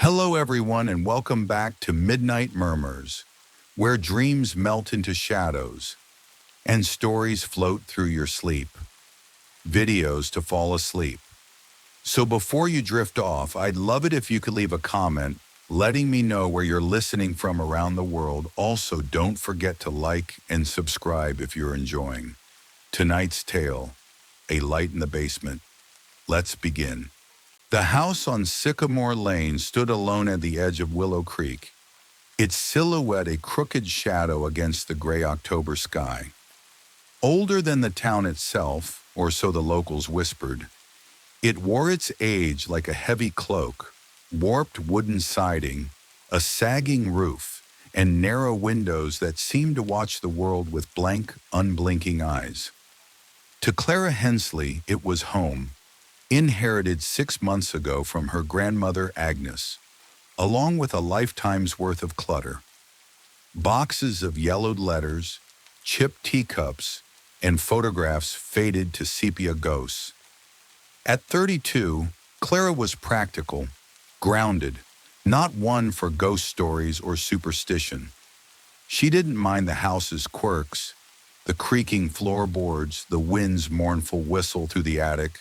Hello, everyone, and welcome back to Midnight Murmurs, where dreams melt into shadows and stories float through your sleep, videos to fall asleep. So before you drift off, I'd love it if you could leave a comment letting me know where you're listening from around the world. Also, don't forget to like and subscribe if you're enjoying tonight's tale, A Light in the Basement. Let's begin. The house on Sycamore Lane stood alone at the edge of Willow Creek, its silhouette a crooked shadow against the gray October sky. Older than the town itself, or so the locals whispered, it wore its age like a heavy cloak, warped wooden siding, a sagging roof, and narrow windows that seemed to watch the world with blank, unblinking eyes. To Clara Hensley, it was home, inherited 6 months ago from her grandmother Agnes, along with a lifetime's worth of clutter. Boxes of yellowed letters, chipped teacups, and photographs faded to sepia ghosts. At 32, Clara was practical, grounded, not one for ghost stories or superstition. She didn't mind the house's quirks, the creaking floorboards, the wind's mournful whistle through the attic,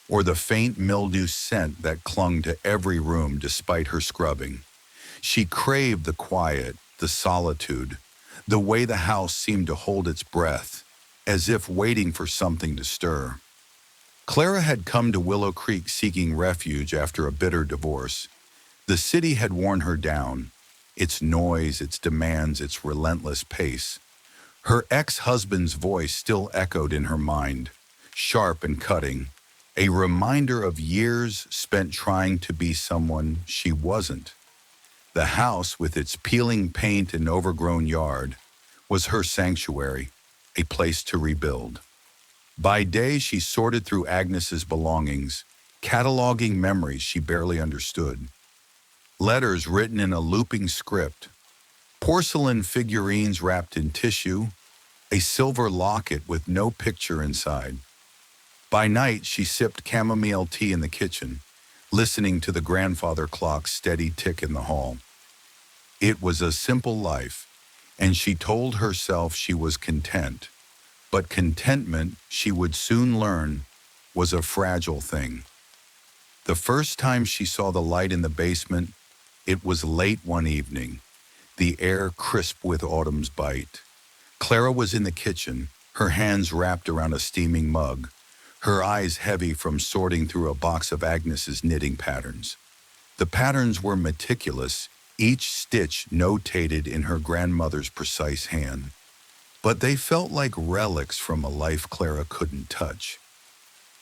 or the faint mildew scent that clung to every room despite her scrubbing. She craved the quiet, the solitude, the way the house seemed to hold its breath, as if waiting for something to stir. Clara had come to Willow Creek seeking refuge after a bitter divorce. The city had worn her down, its noise, its demands, its relentless pace. Her ex-husband's voice still echoed in her mind, sharp and cutting, a reminder of years spent trying to be someone she wasn't. The house, with its peeling paint and overgrown yard, was her sanctuary, a place to rebuild. By day, she sorted through Agnes's belongings, cataloging memories she barely understood. Letters written in a looping script, porcelain figurines wrapped in tissue, a silver locket with no picture inside. By night, she sipped chamomile tea in the kitchen, listening to the grandfather clock's steady tick in the hall. It was a simple life, and she told herself she was content. But contentment, she would soon learn, was a fragile thing. The first time she saw the light in the basement, it was late one evening, the air crisp with autumn's bite. Clara was in the kitchen, her hands wrapped around a steaming mug, her eyes heavy from sorting through a box of Agnes's knitting patterns. The patterns were meticulous, each stitch notated in her grandmother's precise hand. But they felt like relics from a life Clara couldn't touch.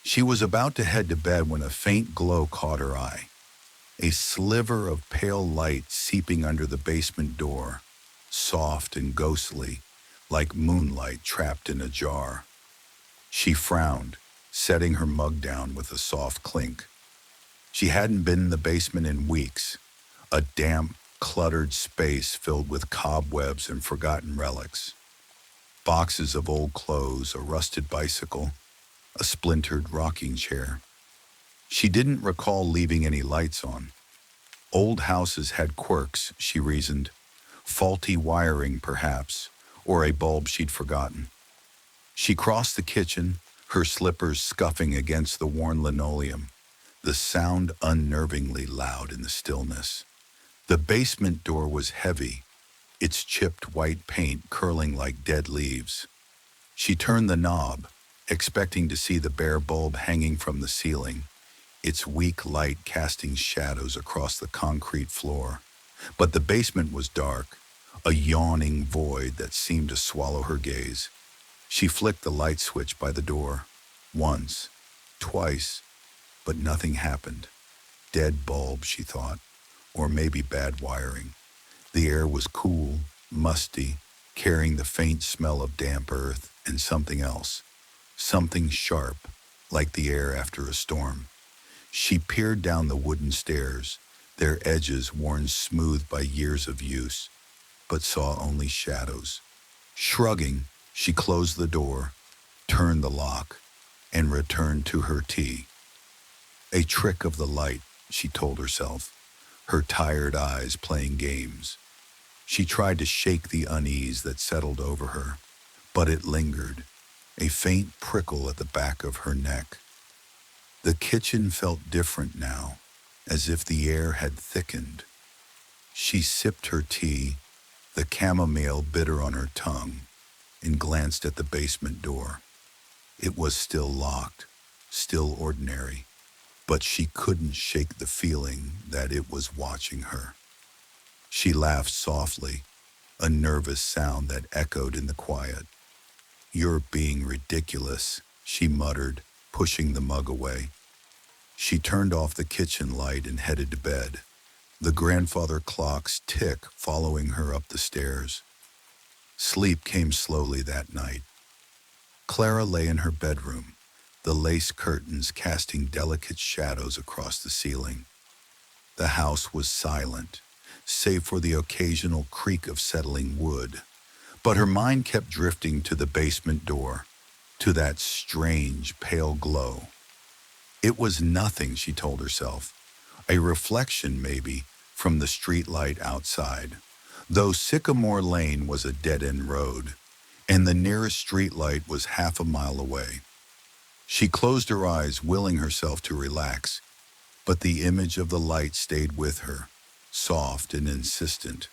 She was about to head to bed when a faint glow caught her eye. A sliver of pale light seeping under the basement door, soft and ghostly, like moonlight trapped in a jar. She frowned, setting her mug down with a soft clink. She hadn't been in the basement in weeks, a damp, cluttered space filled with cobwebs and forgotten relics. Boxes of old clothes, a rusted bicycle, a splintered rocking chair. She didn't recall leaving any lights on. Old houses had quirks, she reasoned, faulty wiring perhaps, or a bulb she'd forgotten. She crossed the kitchen, her slippers scuffing against the worn linoleum, the sound unnervingly loud in the stillness. The basement door was heavy, its chipped white paint curling like dead leaves. She turned the knob, expecting to see the bare bulb hanging from the ceiling, its weak light casting shadows across the concrete floor. But the basement was dark, a yawning void that seemed to swallow her gaze. She flicked the light switch by the door, once, twice, but nothing happened. Dead bulb, she thought, or maybe bad wiring. The air was cool, musty, carrying the faint smell of damp earth and something else, something sharp, like the air after a storm. She peered down the wooden stairs, their edges worn smooth by years of use, but saw only shadows. Shrugging, she closed the door, turned the lock, and returned to her tea. A trick of the light, she told herself. her tired eyes playing games. She tried to shake the unease that settled over her, but it lingered, a faint prickle at the back of her neck. The kitchen felt different now, as if the air had thickened. She sipped her tea, the chamomile bitter on her tongue, and glanced at the basement door. It was still locked, still ordinary, but she couldn't shake the feeling that it was watching her. She laughed softly, a nervous sound that echoed in the quiet. "You're being ridiculous," she muttered, pushing the mug away. She turned off the kitchen light and headed to bed, the grandfather clock's tick following her up the stairs. Sleep came slowly that night. Clara lay in her bedroom, the lace curtains casting delicate shadows across the ceiling. The house was silent, save for the occasional creak of settling wood, but her mind kept drifting to the basement door, to that strange, pale glow. It was nothing, she told herself, a reflection maybe from the streetlight outside, though Sycamore Lane was a dead-end road, and the nearest streetlight was half a mile away. She closed her eyes, willing herself to relax, but the image of the light stayed with her, soft and insistent,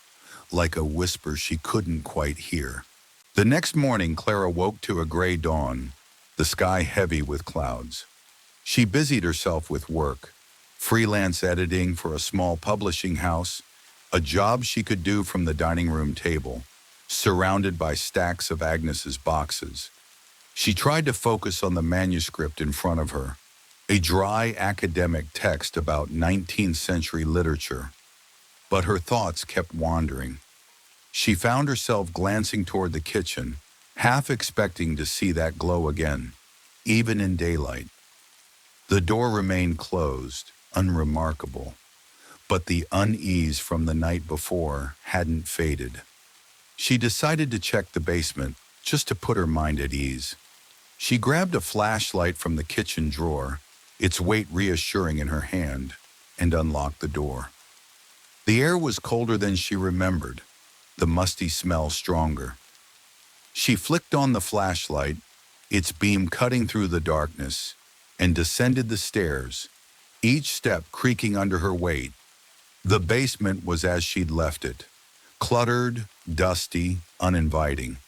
like a whisper she couldn't quite hear. The next morning, Clara woke to a gray dawn, the sky heavy with clouds. She busied herself with work, freelance editing for a small publishing house, a job she could do from the dining room table, surrounded by stacks of Agnes's boxes. She tried to focus on the manuscript in front of her, a dry academic text about 19th century literature, but her thoughts kept wandering. She found herself glancing toward the kitchen, half expecting to see that glow again, even in daylight. The door remained closed, unremarkable, but the unease from the night before hadn't faded. She decided to check the basement, just to put her mind at ease. She grabbed a flashlight from the kitchen drawer, its weight reassuring in her hand, and unlocked the door. The air was colder than she remembered, the musty smell stronger. She flicked on the flashlight, its beam cutting through the darkness, and descended the stairs, each step creaking under her weight. The basement was as she'd left it, cluttered, dusty, uninviting.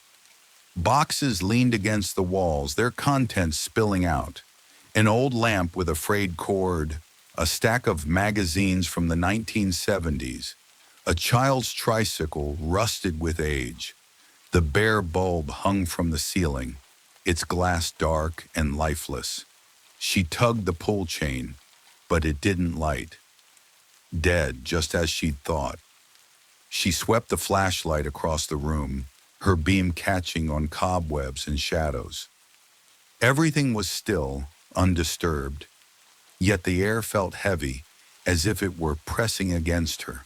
Boxes leaned against the walls, their contents spilling out. An old lamp with a frayed cord, a stack of magazines from the 1970s, a child's tricycle rusted with age. The bare bulb hung from the ceiling, its glass dark and lifeless. She tugged the pull chain, but it didn't light. Dead, just as she'd thought. She swept the flashlight across the room, her beam catching on cobwebs and shadows. Everything was still, undisturbed, yet the air felt heavy, as if it were pressing against her.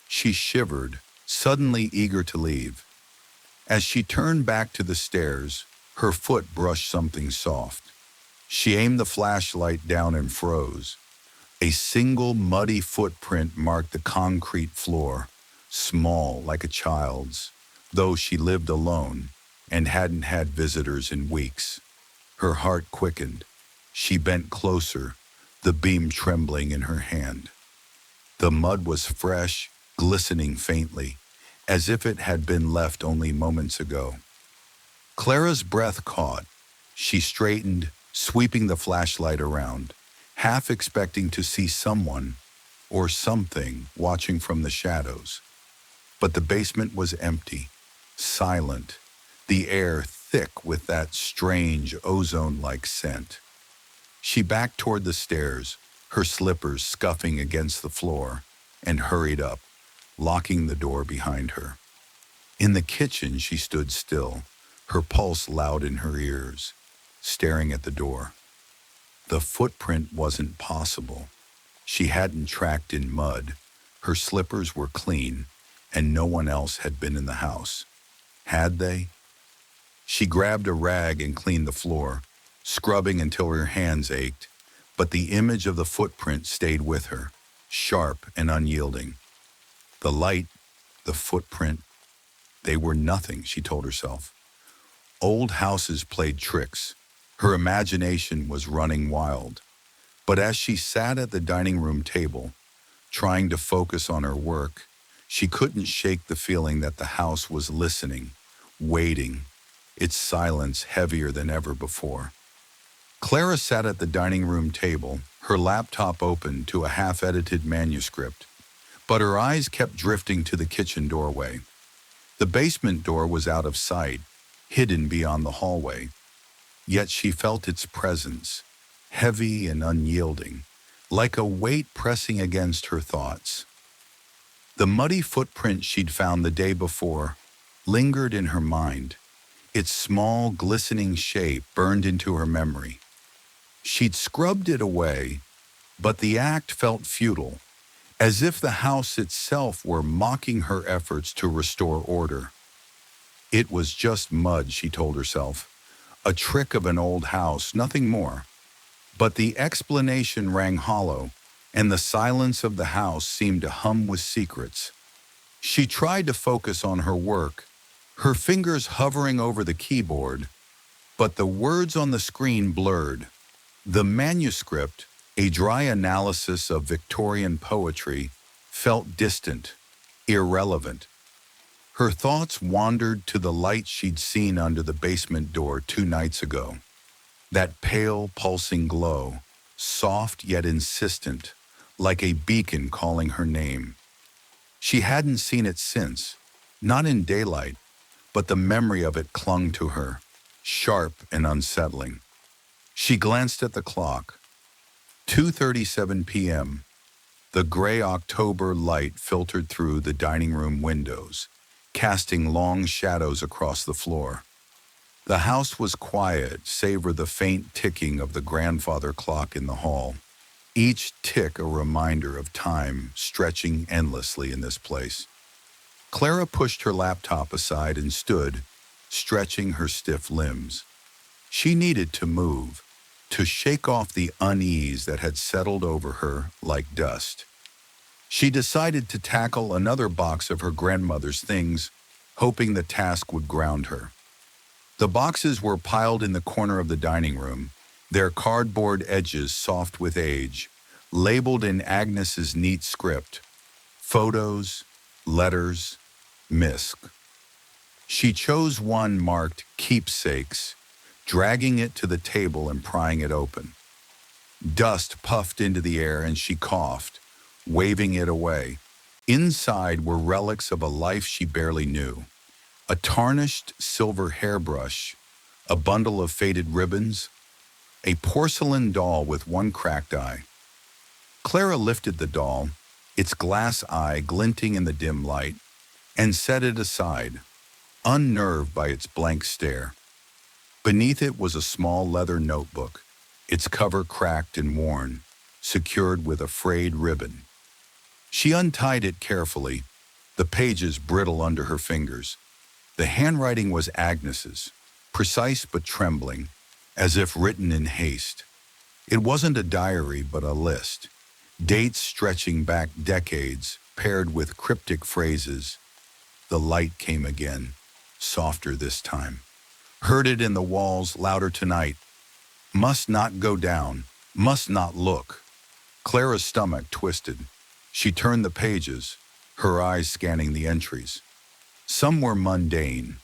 She shivered, suddenly eager to leave. As she turned back to the stairs, her foot brushed something soft. She aimed the flashlight down and froze. A single muddy footprint marked the concrete floor, small like a child's, though she lived alone and hadn't had visitors in weeks. Her heart quickened. She bent closer, the beam trembling in her hand. The mud was fresh, glistening faintly, as if it had been left only moments ago. Clara's breath caught. She straightened, sweeping the flashlight around, half expecting to see someone or something watching from the shadows. But the basement was empty, silent, the air thick with that strange ozone-like scent. She backed toward the stairs, her slippers scuffing against the floor, and hurried up, locking the door behind her. In the kitchen, she stood still, her pulse loud in her ears, staring at the door. The footprint wasn't possible. She hadn't tracked in mud. Her slippers were clean, and no one else had been in the house. Had they? She grabbed a rag and cleaned the floor, scrubbing until her hands ached, but the image of the footprint stayed with her, sharp and unyielding. The light, the footprint, they were nothing, she told herself. Old houses played tricks. Her imagination was running wild. But as she sat at the dining room table, trying to focus on her work, she couldn't shake the feeling that the house was listening, waiting, its silence heavier than ever before. Clara sat at the dining room table, her laptop open to a half-edited manuscript, but her eyes kept drifting to the kitchen doorway. The basement door was out of sight, hidden beyond the hallway, yet she felt its presence, heavy and unyielding, like a weight pressing against her thoughts. The muddy footprint she'd found the day before lingered in her mind, its small, glistening shape burned into her memory. She'd scrubbed it away, but the act felt futile, as if the house itself were mocking her efforts to restore order. It was just mud, she told herself, a trick of an old house, nothing more. But the explanation rang hollow, and the silence of the house seemed to hum with secrets. She tried to focus on her work, her fingers hovering over the keyboard, but the words on the screen blurred. The manuscript, a dry analysis of Victorian poetry, felt distant, irrelevant. Her thoughts wandered to the light she'd seen under the basement door 2 nights ago. That pale, pulsing glow, soft yet insistent, like a beacon calling her name. She hadn't seen it since, not in daylight, but the memory of it clung to her, sharp and unsettling. She glanced at the clock. 2:37 p.m. The gray October light filtered through the dining room windows, casting long shadows across the floor. The house was quiet, save for the faint ticking of the grandfather clock in the hall, each tick a reminder of time stretching endlessly in this place. Clara pushed her laptop aside and stood, stretching her stiff limbs. She needed to move, to shake off the unease that had settled over her like dust. She decided to tackle another box of her grandmother's things, hoping the task would ground her. The boxes were piled in the corner of the dining room, their cardboard edges soft with age, labeled in Agnes's neat script, photos, letters, misc. She chose one marked keepsakes, dragging it to the table and prying it open. Dust puffed into the air and she coughed, waving it away. Inside were relics of a life she barely knew. A tarnished silver hairbrush, a bundle of faded ribbons, a porcelain doll with one cracked eye. Clara lifted the doll, its glass eye glinting in the dim light, and set it aside, unnerved by its blank stare. Beneath it was a small leather notebook, its cover cracked and worn, secured with a frayed ribbon. She untied it carefully, the pages brittle under her fingers. The handwriting was Agnes's, precise but trembling, as if written in haste. It wasn't a diary but a list, dates stretching back decades, paired with cryptic phrases. The light came again, softer this time. Heard it in the walls, louder tonight. Must not go down, must not look. Clara's stomach twisted. She turned the pages, her eyes scanning the entries. Some were mundane,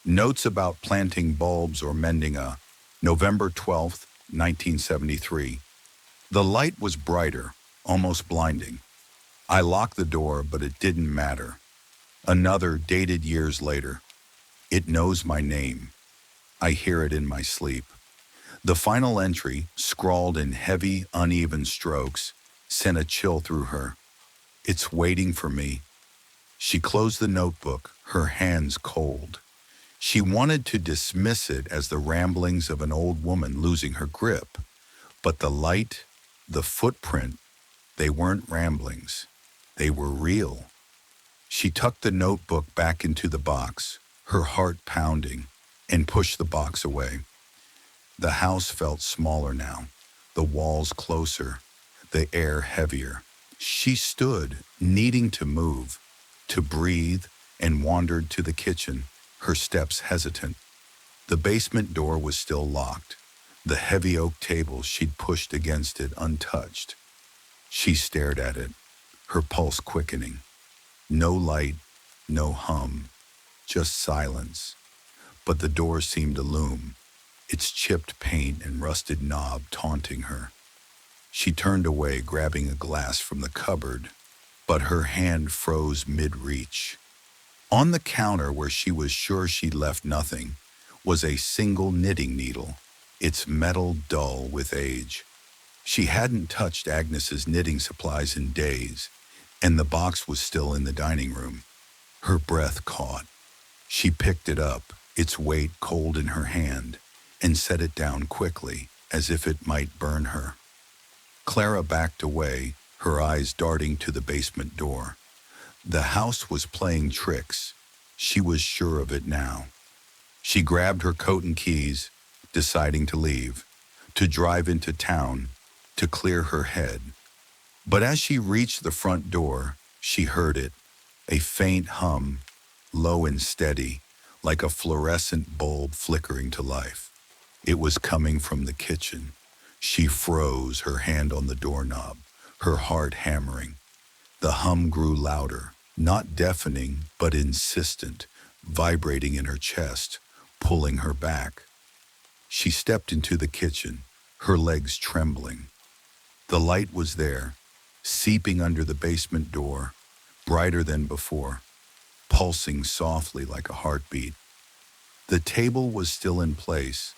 notes about planting bulbs or mending a November 12th, 1973. The light was brighter, almost blinding. I locked the door, but it didn't matter. Another dated years later. It knows my name. I hear it in my sleep. The final entry, scrawled in heavy, uneven strokes, sent a chill through her. It's waiting for me. She closed the notebook, her hands cold. She wanted to dismiss it as the ramblings of an old woman losing her grip. But the light, the footprint, they weren't ramblings. They were real. She tucked the notebook back into the box, her heart pounding, and pushed the box away. The house felt smaller now, the walls closer, the air heavier. She stood, needing to move, to breathe, and wandered to the kitchen, her steps hesitant. The basement door was still locked, the heavy oak table she'd pushed against it untouched. She stared at it, her pulse quickening. No light, no hum, just silence. But the door seemed to loom, its chipped paint and rusted knob taunting her. She turned away, grabbing a glass from the cupboard, but her hand froze mid-reach. On the counter, where she was sure she'd left nothing, was a single knitting needle, its metal dull with age. She hadn't touched Agnes's knitting supplies in days, and the box was still in the dining room. Her breath caught. She picked it up, its weight cold in her hand, and set it down quickly, as if it might burn her. Clara backed away, her eyes darting to the basement door. The house was playing tricks. She was sure of it now. She grabbed her coat and keys, deciding to leave, to drive into town, to clear her head. But as she reached the front door, she heard it, a faint hum, low and steady, like a fluorescent bulb flickering to life. It was coming from the kitchen. She froze, her hand on the doorknob, her heart hammering. The hum grew louder, not deafening, but insistent, vibrating in her chest, pulling her back. She stepped into the kitchen, her legs trembling. The light was there, seeping under the basement door, brighter than before, pulsing softly like a heartbeat. The table was still in place,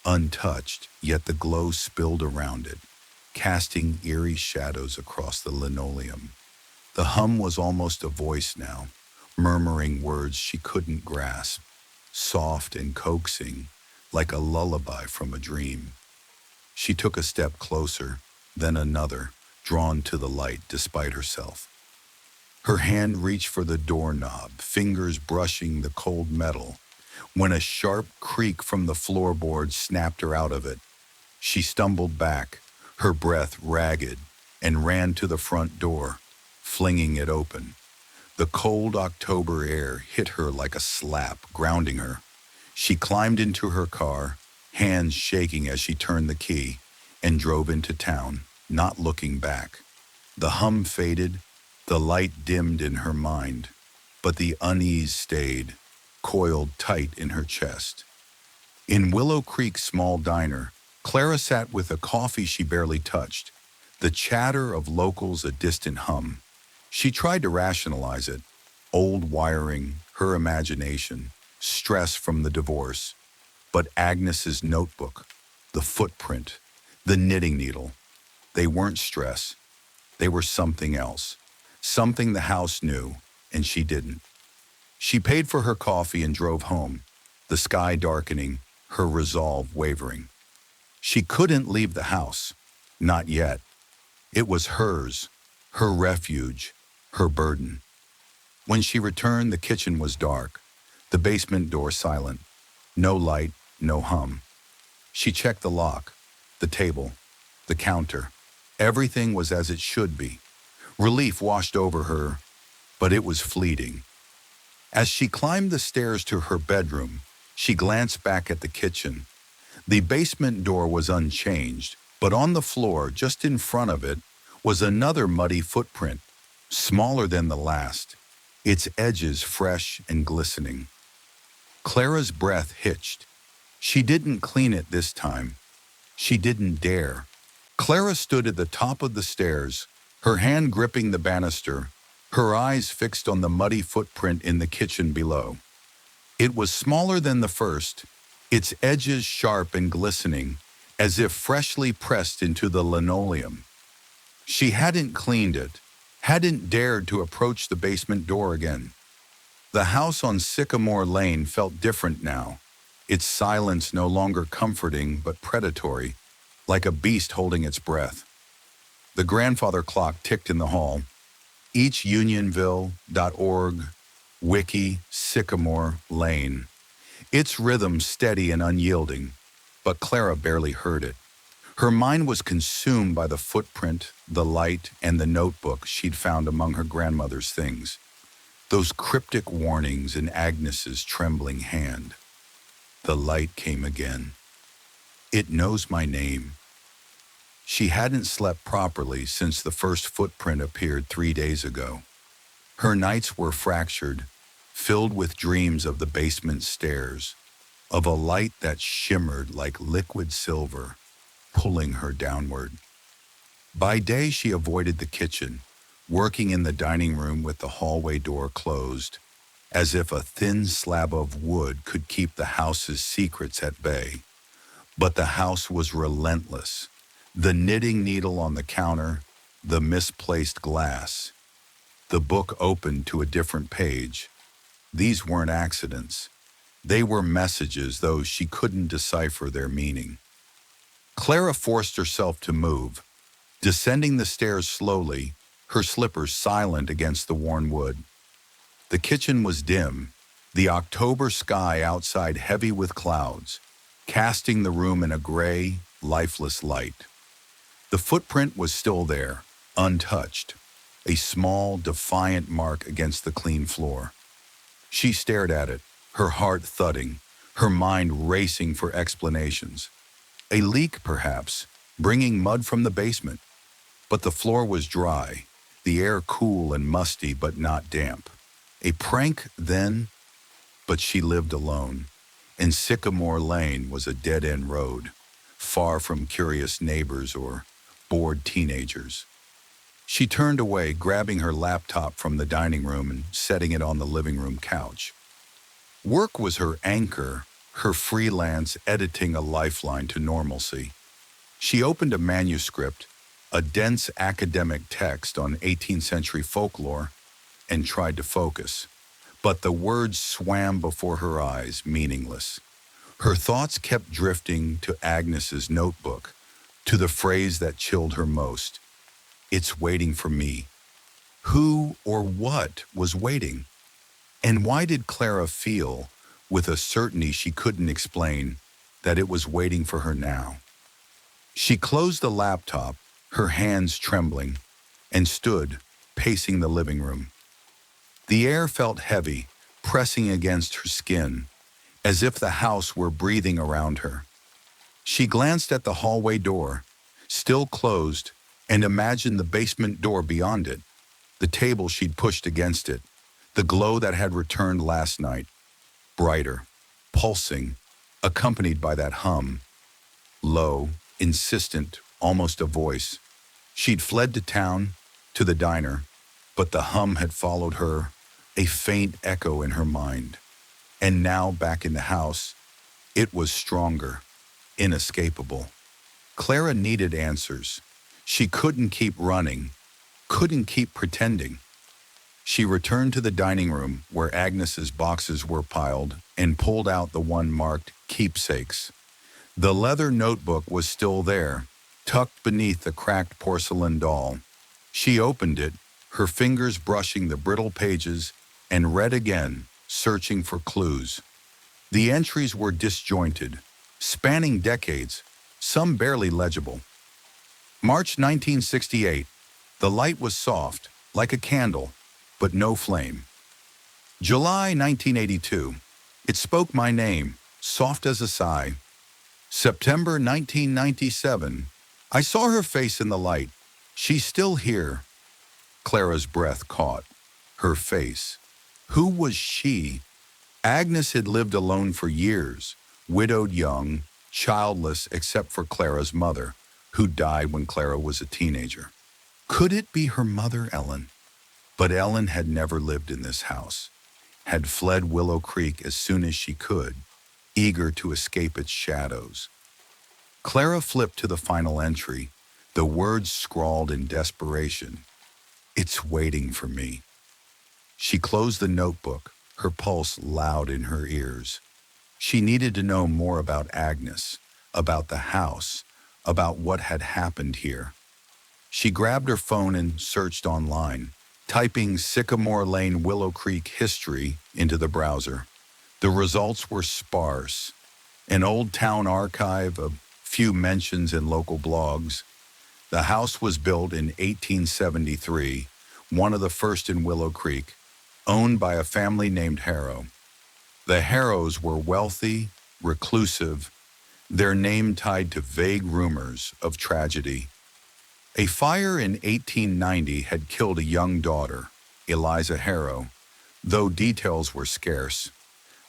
untouched, yet the glow spilled around it, casting eerie shadows across the linoleum. The hum was almost a voice now, murmuring words she couldn't grasp, soft and coaxing, like a lullaby from a dream. She took a step closer, then another, drawn to the light despite herself. Her hand reached for the doorknob, fingers brushing the cold metal, when a sharp creak from the floorboard snapped her out of it. She stumbled back, her breath ragged, and ran to the front door, flinging it open. The cold October air hit her like a slap, grounding her. She climbed into her car, hands shaking as she turned the key, and drove into town, not looking back. The hum faded, the light dimmed in her mind, but the unease stayed, coiled tight in her chest. In Willow Creek's small diner, Clara sat with a coffee she barely touched, the chatter of locals a distant hum. She tried to rationalize it. Old wiring, her imagination, stress from the divorce. But Agnes's notebook, the footprint, the knitting needle, they weren't stress. They were something else, something the house knew, and she didn't. She paid for her coffee and drove home, the sky darkening, her resolve wavering. She couldn't leave the house, not yet. It was hers, her refuge, her burden. When she returned, the kitchen was dark, the basement door silent. No light, no hum. She checked the lock, the table, the counter. Everything was as it should be. Relief washed over her, but it was fleeting. As she climbed the stairs to her bedroom, she glanced back at the kitchen. The basement door was unchanged, but on the floor, just in front of it, was another muddy footprint, smaller than the last, its edges fresh and glistening. Clara's breath hitched. She didn't clean it this time. She didn't dare. Clara stood at the top of the stairs, her hand gripping the banister, her eyes fixed on the muddy footprint in the kitchen below. It was smaller than the first, its edges sharp and glistening, as if freshly pressed into the linoleum. She hadn't cleaned it, hadn't dared to approach the basement door again. The house on Sycamore Lane felt different now, its silence no longer comforting but predatory, like a beast holding its breath. The grandfather clock ticked in the hall. Each Unionville.org, Wiki, Sycamore Lane. Its rhythm steady and unyielding, but Clara barely heard it. Her mind was consumed by the footprint, the light, and the notebook she'd found among her grandmother's things. Those cryptic warnings in Agnes's trembling hand. The light came again. It knows my name. She hadn't slept properly since the first footprint appeared 3 days ago. Her nights were fractured, filled with dreams of the basement stairs, of a light that shimmered like liquid silver, pulling her downward. By day, she avoided the kitchen, working in the dining room with the hallway door closed, as if a thin slab of wood could keep the house's secrets at bay. But the house was relentless. The knitting needle on the counter, the misplaced glass. The book opened to a different page. These weren't accidents. They were messages, though she couldn't decipher their meaning. Clara forced herself to move, descending the stairs slowly, her slippers silent against the worn wood. The kitchen was dim, the October sky outside heavy with clouds, casting the room in a gray, lifeless light. The footprint was still there, untouched, a small, defiant mark against the clean floor. She stared at it, her heart thudding, her mind racing for explanations. A leak, perhaps, bringing mud from the basement. But the floor was dry, the air cool and musty but not damp. A prank then, but she lived alone, and Sycamore Lane was a dead-end road, far from curious neighbors or bored teenagers. She turned away, grabbing her laptop from the dining room and setting it on the living room couch. Work was her anchor, her freelance editing a lifeline to normalcy. She opened a manuscript, a dense academic text on 18th century folklore, and tried to focus. But the words swam before her eyes, meaningless. Her thoughts kept drifting to Agnes's notebook, to the phrase that chilled her most. It's waiting for me. Who or what was waiting? And why did Clara feel, with a certainty she couldn't explain, that it was waiting for her now? She closed the laptop, her hands trembling, and stood, pacing the living room. The air felt heavy, pressing against her skin, as if the house were breathing around her. She glanced at the hallway door, still closed, and imagined the basement door beyond it, the table she'd pushed against it, the glow that had returned last night, brighter, pulsing, accompanied by that hum. Low, insistent, almost a voice. She'd fled to town, to the diner, but the hum had followed her, a faint echo in her mind. And now, back in the house, it was stronger, inescapable. Clara needed answers. She couldn't keep running, couldn't keep pretending. She returned to the dining room where Agnes's boxes were piled and pulled out the one marked keepsakes. The leather notebook was still there, tucked beneath the cracked porcelain doll. She opened it, her fingers brushing the brittle pages, and read again, searching for clues. The entries were disjointed, spanning decades, some barely legible. March 1968. The light was soft, like a candle, but no flame. July 1982. It spoke my name, soft as a sigh. September 1997. I saw her face in the light. She's still here. Clara's breath caught. Her face. Who was she? Agnes had lived alone for years, widowed young, childless except for Clara's mother, who died when Clara was a teenager. Could it be her mother, Ellen? But Ellen had never lived in this house, had fled Willow Creek as soon as she could, eager to escape its shadows. Clara flipped to the final entry, the words scrawled in desperation. It's waiting for me. She closed the notebook, her pulse loud in her ears. She needed to know more about Agnes, about the house, about what had happened here. She grabbed her phone and searched online, typing Sycamore Lane Willow Creek history into the browser. The results were sparse. An old town archive, a few mentions in local blogs. The house was built in 1873, one of the first in Willow Creek, owned by a family named Harrow. The Harrows were wealthy, reclusive, their name tied to vague rumors of tragedy. A fire in 1890 had killed a young daughter, Eliza Harrow, though details were scarce.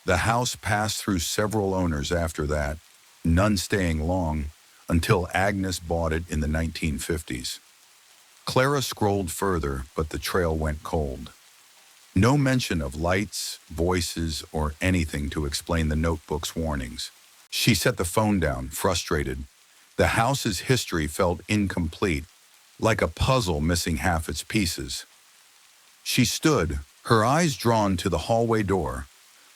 The house passed through several owners after that, none staying long, until Agnes bought it in the 1950s. Clara scrolled further, but the trail went cold. No mention of lights, voices, or anything to explain the notebook's warnings. She set the phone down, frustrated. The house's history felt incomplete, like a puzzle missing half its pieces. She stood, her eyes drawn to the hallway door.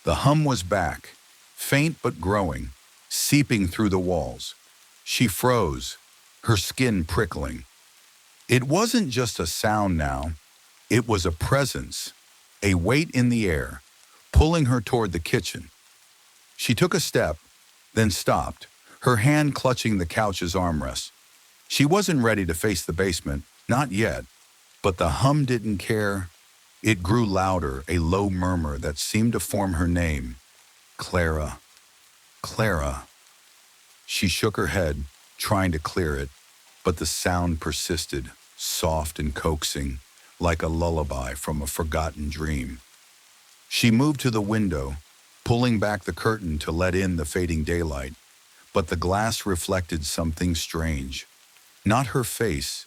The hum was back, faint but growing, seeping through the walls. She froze, her skin prickling. It wasn't just a sound now, it was a presence, a weight in the air, pulling her toward the kitchen. She took a step, then stopped, her hand clutching the couch's armrest. She wasn't ready to face the basement, not yet, but the hum didn't care. It grew louder, a low murmur that seemed to form her name. Clara. Clara. She shook her head, trying to clear it, but the sound persisted, soft and coaxing, like a lullaby from a forgotten dream. She moved to the window, pulling back the curtain to let in the fading daylight, but the glass reflected something strange. Not her face,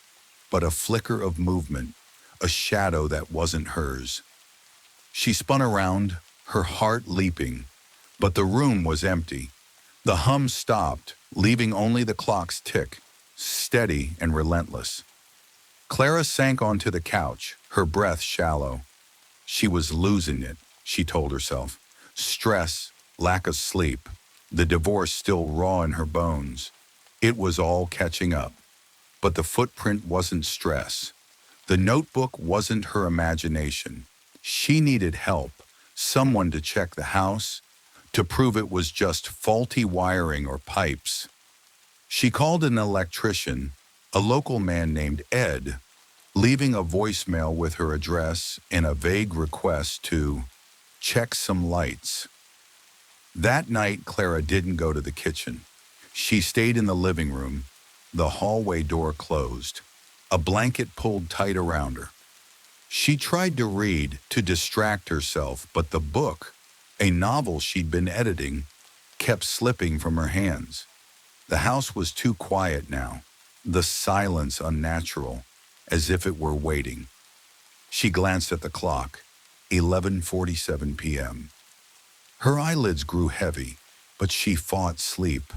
but a flicker of movement, a shadow that wasn't hers. She spun around, her heart leaping, but the room was empty. The hum stopped, leaving only the clock's tick, steady and relentless. Clara sank onto the couch, her breath shallow. She was losing it, she told herself. Stress, lack of sleep, the divorce still raw in her bones. It was all catching up. But the footprint wasn't stress. The notebook wasn't her imagination. She needed help, someone to check the house, to prove it was just faulty wiring or pipes. She called an electrician, a local man named Ed, leaving a voicemail with her address and a vague request to check some lights. That night, Clara didn't go to the kitchen. She stayed in the living room, the hallway door closed, a blanket pulled tight around her. She tried to read, to distract herself, but the book, a novel she'd been editing, kept slipping from her hands. The house was too quiet now, the silence unnatural, as if it were waiting. She glanced at the clock, 11:47 p.m. Her eyelids grew heavy, but she fought sleep,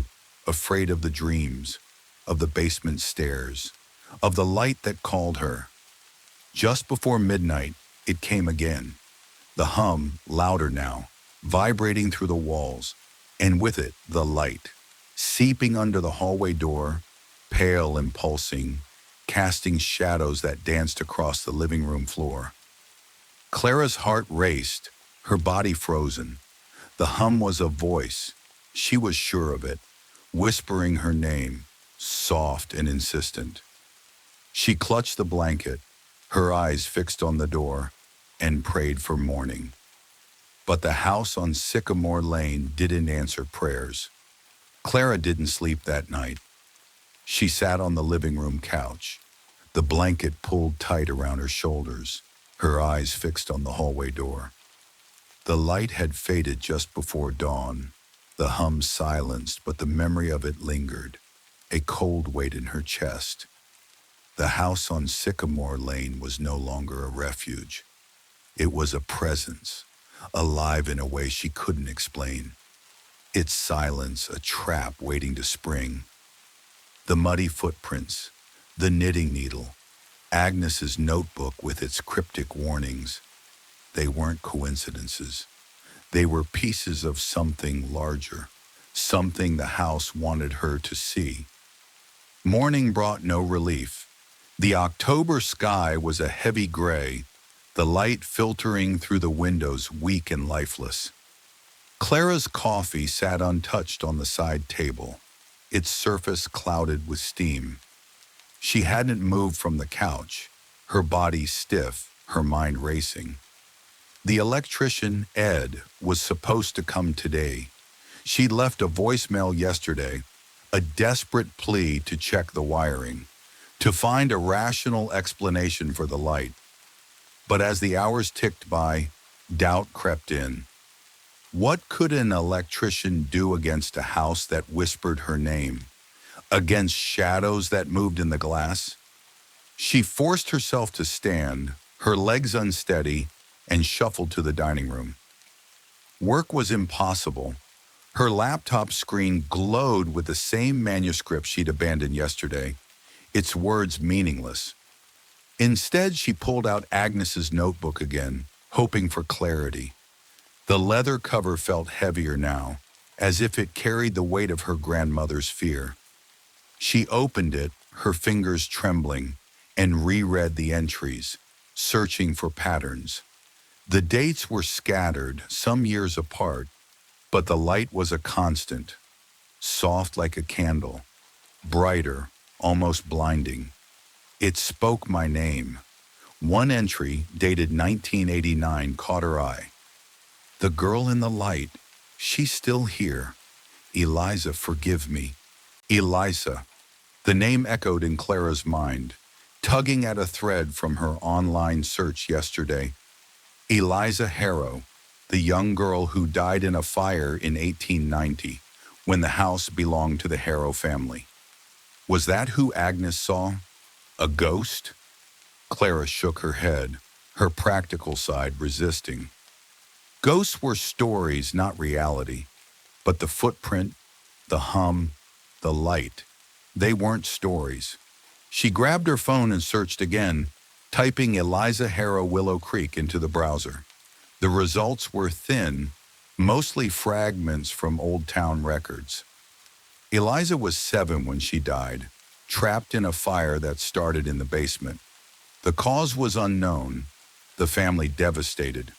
afraid of the dreams, of the basement stairs, of the light that called her. Just before midnight, it came again. The hum, louder now, vibrating through the walls, and with it, the light, seeping under the hallway door, pale and pulsing, casting shadows that danced across the living room floor. Clara's heart raced, her body frozen. The hum was a voice, she was sure of it, whispering her name, soft and insistent. She clutched the blanket, her eyes fixed on the door, and prayed for morning. But the house on Sycamore Lane didn't answer prayers. Clara didn't sleep that night. She sat on the living room couch, the blanket pulled tight around her shoulders, her eyes fixed on the hallway door. The light had faded just before dawn, the hum silenced, but the memory of it lingered, a cold weight in her chest. The house on Sycamore Lane was no longer a refuge. It was a presence, alive in a way she couldn't explain. Its silence a trap waiting to spring. The muddy footprints, the knitting needle, Agnes's notebook with its cryptic warnings. They weren't coincidences. They were pieces of something larger, something the house wanted her to see. Morning brought no relief. The October sky was a heavy gray, the light filtering through the windows weak and lifeless. Clara's coffee sat untouched on the side table. its surface clouded with steam. She hadn't moved from the couch, her body stiff, her mind racing. The electrician, Ed, was supposed to come today. She'd left a voicemail yesterday, a desperate plea to check the wiring, to find a rational explanation for the light. But as the hours ticked by, doubt crept in. What could an electrician do against a house that whispered her name? Against shadows that moved in the glass? She forced herself to stand, her legs unsteady, and shuffled to the dining room. Work was impossible. Her laptop screen glowed with the same manuscript she'd abandoned yesterday, its words meaningless. Instead, she pulled out Agnes's notebook again, hoping for clarity. The leather cover felt heavier now, as if it carried the weight of her grandmother's fear. She opened it, her fingers trembling, and reread the entries, searching for patterns. The dates were scattered, some years apart, but the light was a constant, soft like a candle, brighter, almost blinding. It spoke my name. One entry, dated 1989, caught her eye. The girl in the light, she's still here. Eliza, forgive me. Eliza. The name echoed in Clara's mind, tugging at a thread from her online search yesterday. Eliza Harrow, the young girl who died in a fire in 1890, when the house belonged to the Harrow family. Was that who Agnes saw? A ghost? Clara shook her head, her practical side resisting. Ghosts were stories, not reality. But the footprint, the hum, the light, they weren't stories. She grabbed her phone and searched again, typing Eliza Harrow Willow Creek into the browser. The results were thin, mostly fragments from old town records. Eliza was 7 when she died, trapped in a fire that started in the basement. The cause was unknown, the family devastated.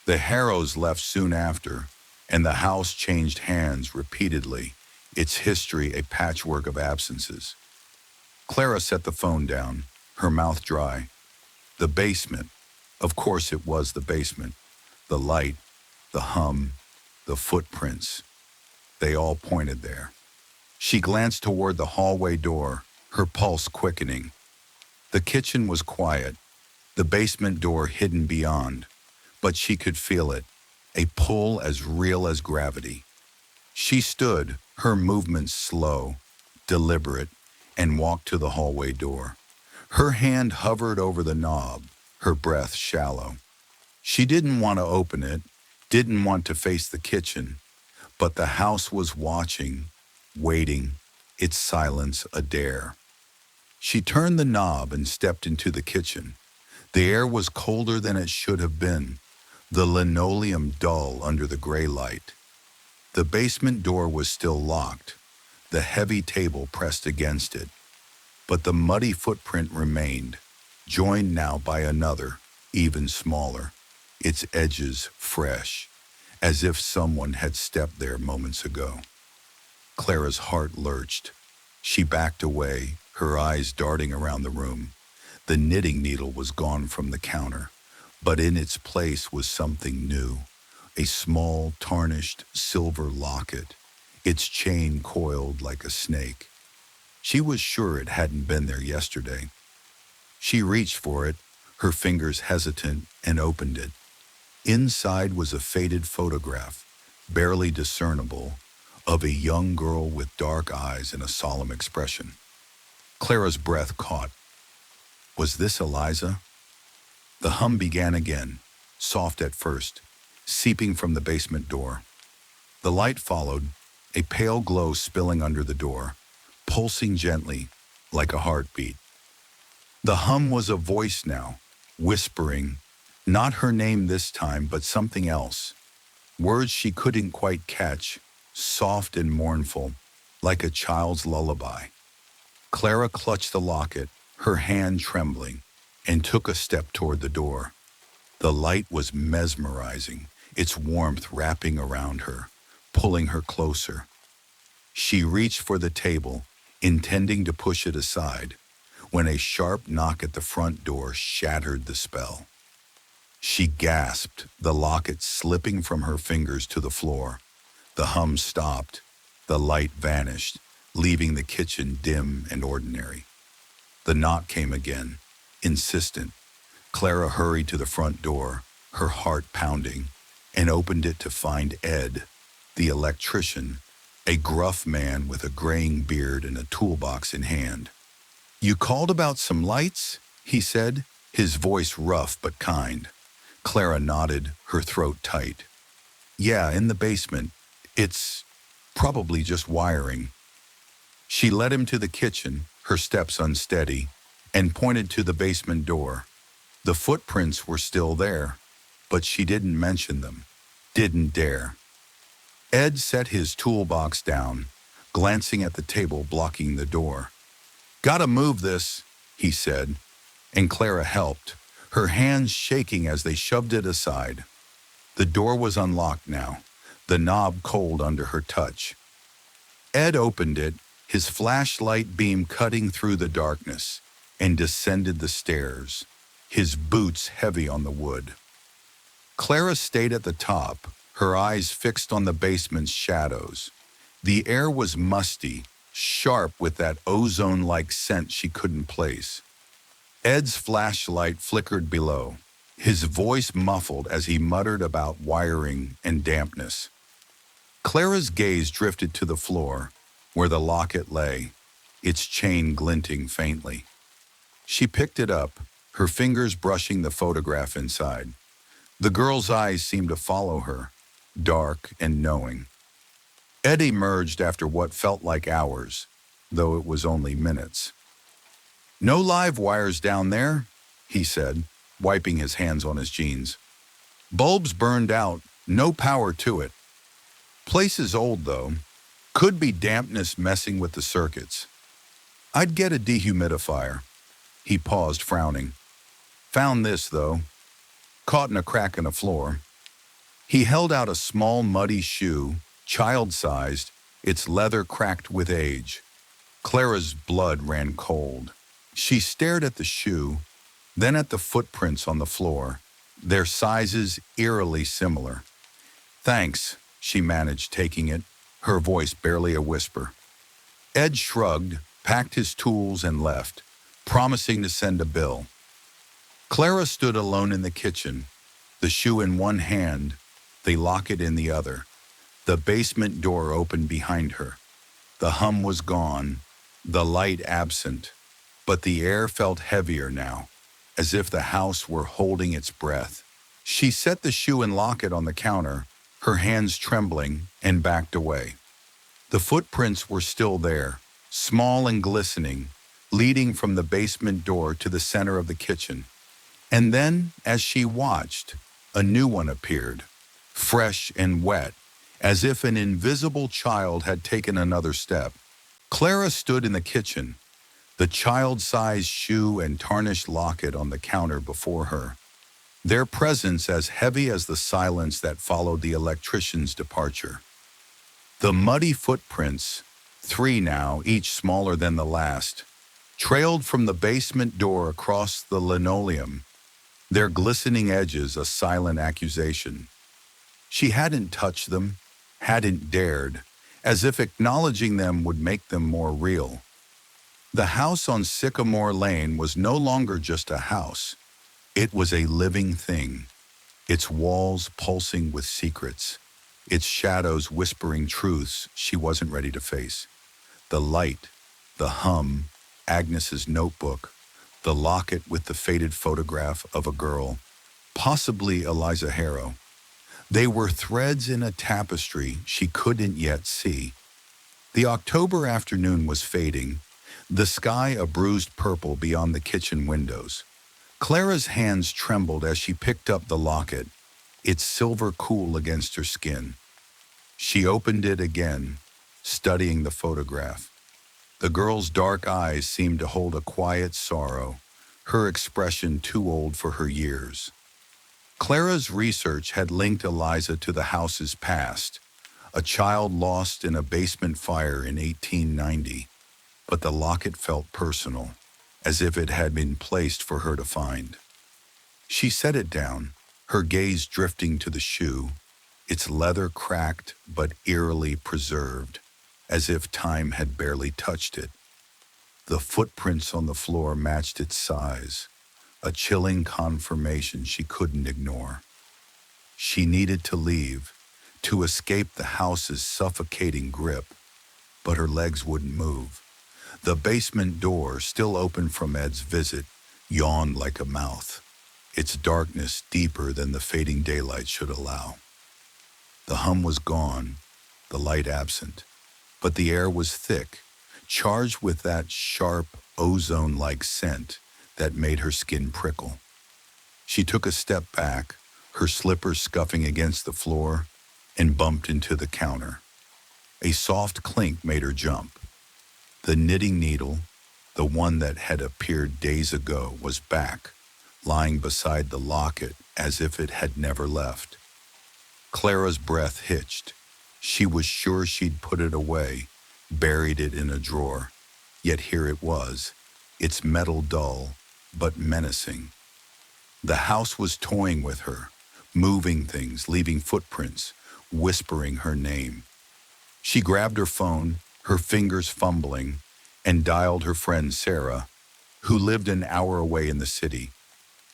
The Harrows left soon after, and the house changed hands repeatedly, its history a patchwork of absences. Clara set the phone down, her mouth dry. The basement. Of course it was the basement. The light, the hum, the footprints. They all pointed there. She glanced toward the hallway door, her pulse quickening. The kitchen was quiet, the basement door hidden beyond, but she could feel it, a pull as real as gravity. She stood, her movements slow, deliberate, and walked to the hallway door. Her hand hovered over the knob, her breath shallow. She didn't want to open it, didn't want to face the kitchen, but the house was watching, waiting, its silence a dare. She turned the knob and stepped into the kitchen. The air was colder than it should have been, the linoleum dull under the gray light. The basement door was still locked, the heavy table pressed against it, but the muddy footprint remained, joined now by another, even smaller, its edges fresh, as if someone had stepped there moments ago. Clara's heart lurched. She backed away, her eyes darting around the room. The knitting needle was gone from the counter, but in its place was something new, a small, tarnished silver locket, its chain coiled like a snake. She was sure it hadn't been there yesterday. She reached for it, her fingers hesitant, and opened it. Inside was a faded photograph, barely discernible, of a young girl with dark eyes and a solemn expression. Clara's breath caught. Was this Eliza? The hum began again, soft at first, seeping from the basement door. The light followed, a pale glow spilling under the door, pulsing gently, like a heartbeat. The hum was a voice now, whispering, not her name this time, but something else. Words she couldn't quite catch, soft and mournful, like a child's lullaby. Clara clutched the locket, her hand trembling, and took a step toward the door. The light was mesmerizing, its warmth wrapping around her, pulling her closer. She reached for the table, intending to push it aside, when a sharp knock at the front door shattered the spell. She gasped, the locket slipping from her fingers to the floor. The hum stopped. The light vanished, leaving the kitchen dim and ordinary. The knock came again, insistent. Clara hurried to the front door, her heart pounding, and opened it to find Ed, the electrician, a gruff man with a graying beard and a toolbox in hand. "You called about some lights?" he said, his voice rough but kind. Clara nodded, her throat tight. "Yeah, in the basement. It's probably just wiring." She led him to the kitchen, her steps unsteady, and pointed to the basement door. The footprints were still there, but she didn't mention them, didn't dare. Ed set his toolbox down, glancing at the table blocking the door. "Gotta move this," he said, and Clara helped, her hands shaking as they shoved it aside. The door was unlocked now, the knob cold under her touch. Ed opened it, his flashlight beam cutting through the darkness, and descended the stairs, his boots heavy on the wood. Clara stayed at the top, her eyes fixed on the basement's shadows. The air was musty, sharp with that ozone-like scent she couldn't place. Ed's flashlight flickered below, his voice muffled as he muttered about wiring and dampness. Clara's gaze drifted to the floor, where the locket lay, its chain glinting faintly. She picked it up, her fingers brushing the photograph inside. The girl's eyes seemed to follow her, dark and knowing. Ed emerged after what felt like hours, though it was only minutes. "No live wires down there," he said, wiping his hands on his jeans. "Bulbs burned out, no power to it. Place is old, though. Could be dampness messing with the circuits. I'd get a dehumidifier." He paused, frowning. "Found this, though. Caught in a crack in the floor." He held out a small muddy shoe, child-sized, its leather cracked with age. Clara's blood ran cold. She stared at the shoe, then at the footprints on the floor, their sizes eerily similar. "Thanks," she managed, taking it, her voice barely a whisper. Ed shrugged, packed his tools, and left, promising to send a bill. Clara stood alone in the kitchen, the shoe in one hand, the locket in the other. The basement door opened behind her. The hum was gone, the light absent, but the air felt heavier now, as if the house were holding its breath. She set the shoe and locket on the counter, her hands trembling, and backed away. The footprints were still there, small and glistening, leading from the basement door to the center of the kitchen. And then, as she watched, a new one appeared, fresh and wet, as if an invisible child had taken another step. Clara stood in the kitchen, the child-sized shoe and tarnished locket on the counter before her, their presence as heavy as the silence that followed the electrician's departure. The muddy footprints, 3 now, each smaller than the last, trailed from the basement door across the linoleum, their glistening edges a silent accusation. She hadn't touched them, hadn't dared, as if acknowledging them would make them more real. The house on Sycamore Lane was no longer just a house. It was a living thing, its walls pulsing with secrets, its shadows whispering truths she wasn't ready to face. The light, the hum, Agnes's notebook, the locket with the faded photograph of a girl, possibly Eliza Harrow. They were threads in a tapestry she couldn't yet see. The October afternoon was fading, the sky a bruised purple beyond the kitchen windows. Clara's hands trembled as she picked up the locket, its silver cool against her skin. She opened it again, studying the photograph. The girl's dark eyes seemed to hold a quiet sorrow, her expression too old for her years. Clara's research had linked Eliza to the house's past, a child lost in a basement fire in 1890, but the locket felt personal, as if it had been placed for her to find. She set it down, her gaze drifting to the shoe, its leather cracked but eerily preserved, as if time had barely touched it. The footprints on the floor matched its size, a chilling confirmation she couldn't ignore. She needed to leave, to escape the house's suffocating grip, but her legs wouldn't move. The basement door, still open from Ed's visit, yawned like a mouth, its darkness deeper than the fading daylight should allow. The hum was gone, the light absent, but the air was thick, charged with that sharp, ozone-like scent that made her skin prickle. She took a step back, her slippers scuffing against the floor, and bumped into the counter. A soft clink made her jump. The knitting needle, the one that had appeared days ago, was back, lying beside the locket as if it had never left. Clara's breath hitched. She was sure she'd put it away, buried it in a drawer. Yet here it was, its metal dull, but menacing. The house was toying with her, moving things, leaving footprints, whispering her name. She grabbed her phone, her fingers fumbling, and dialed her friend Sarah, who lived an hour away in the city.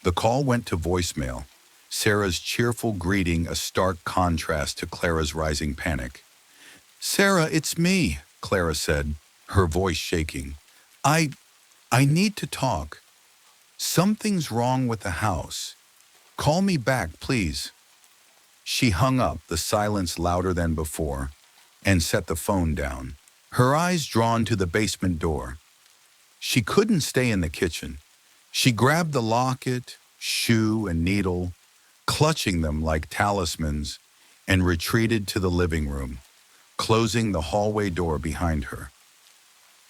The call went to voicemail, Sarah's cheerful greeting a stark contrast to Clara's rising panic. "Sarah, it's me," Clara said, her voice shaking. I need to talk. Something's wrong with the house. Call me back, please." She hung up, the silence louder than before, and set the phone down, her eyes drawn to the basement door. She couldn't stay in the kitchen. She grabbed the locket, shoe, and needle, clutching them like talismans, and retreated to the living room, closing the hallway door behind her.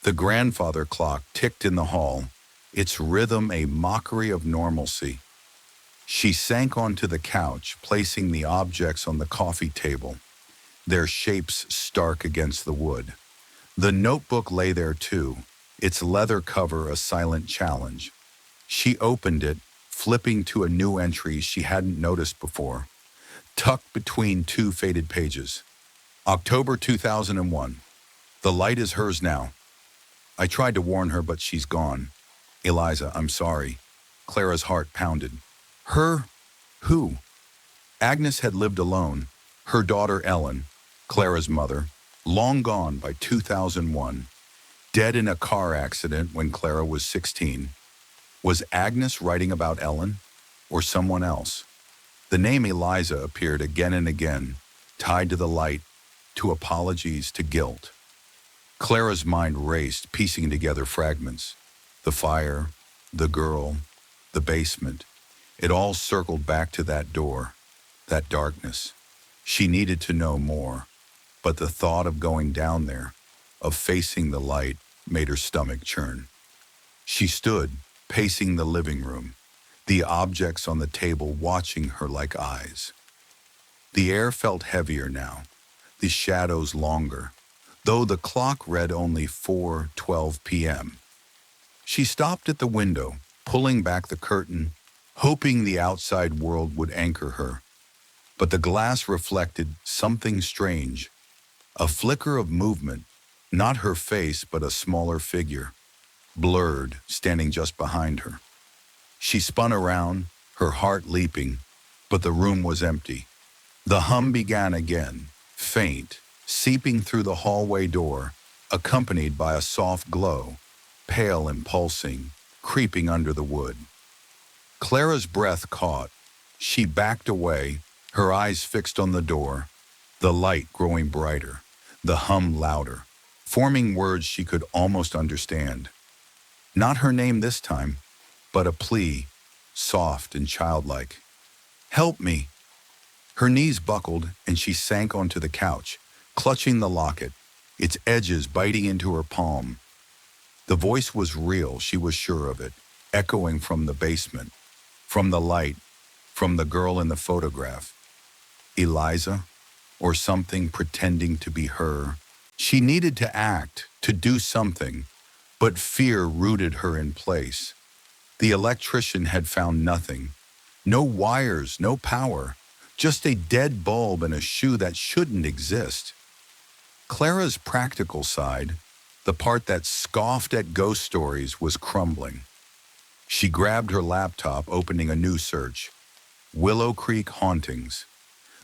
The grandfather clock ticked in the hall, its rhythm a mockery of normalcy. She sank onto the couch, placing the objects on the coffee table, their shapes stark against the wood. The notebook lay there too, its leather cover a silent challenge. She opened it, flipping to a new entry she hadn't noticed before, tucked between two faded pages. October 2001. The light is hers now. I tried to warn her, but she's gone. Eliza, I'm sorry. Clara's heart pounded. Her? Who? Agnes had lived alone. Her daughter Ellen, Clara's mother, long gone by 2001, dead in a car accident when Clara was 16. Was Agnes writing about Ellen or someone else? The name Eliza appeared again and again, tied to the light, to apologies, to guilt. Clara's mind raced, piecing together fragments. The fire, the girl, the basement. It all circled back to that door, that darkness. She needed to know more, but the thought of going down there, of facing the light, made her stomach churn. She stood, pacing the living room, the objects on the table watching her like eyes. The air felt heavier now, the shadows longer, though the clock read only 4:12 p.m. She stopped at the window, pulling back the curtain, hoping the outside world would anchor her. But the glass reflected something strange, a flicker of movement, not her face but a smaller figure, blurred, standing just behind her. She spun around, her heart leaping, but the room was empty. The hum began again, faint, seeping through the hallway door, accompanied by a soft glow, pale and pulsing, creeping under the wood. Clara's breath caught. She backed away, her eyes fixed on the door, the light growing brighter, the hum louder, forming words she could almost understand. Not her name this time, but a plea, soft and childlike. "Help me." Her knees buckled and she sank onto the couch, clutching the locket, its edges biting into her palm. The voice was real, she was sure of it, echoing from the basement, from the light, from the girl in the photograph. "Eliza?" or something pretending to be her. She needed to act, to do something, but fear rooted her in place. The electrician had found nothing. No wires, no power, just a dead bulb and a shoe that shouldn't exist. Clara's practical side, the part that scoffed at ghost stories, was crumbling. She grabbed her laptop, opening a new search. Willow Creek hauntings.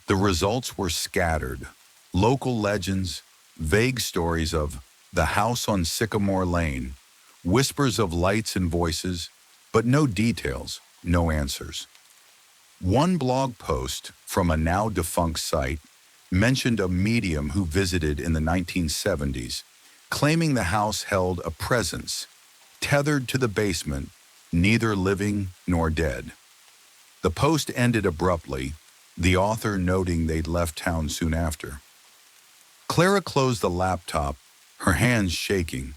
The results were scattered. Local legends, vague stories of the house on Sycamore Lane, whispers of lights and voices, but no details, no answers. One blog post from a now defunct site mentioned a medium who visited in the 1970s, claiming the house held a presence, tethered to the basement, neither living nor dead. The post ended abruptly, the author noting they'd left town soon after. Clara closed the laptop, her hands shaking.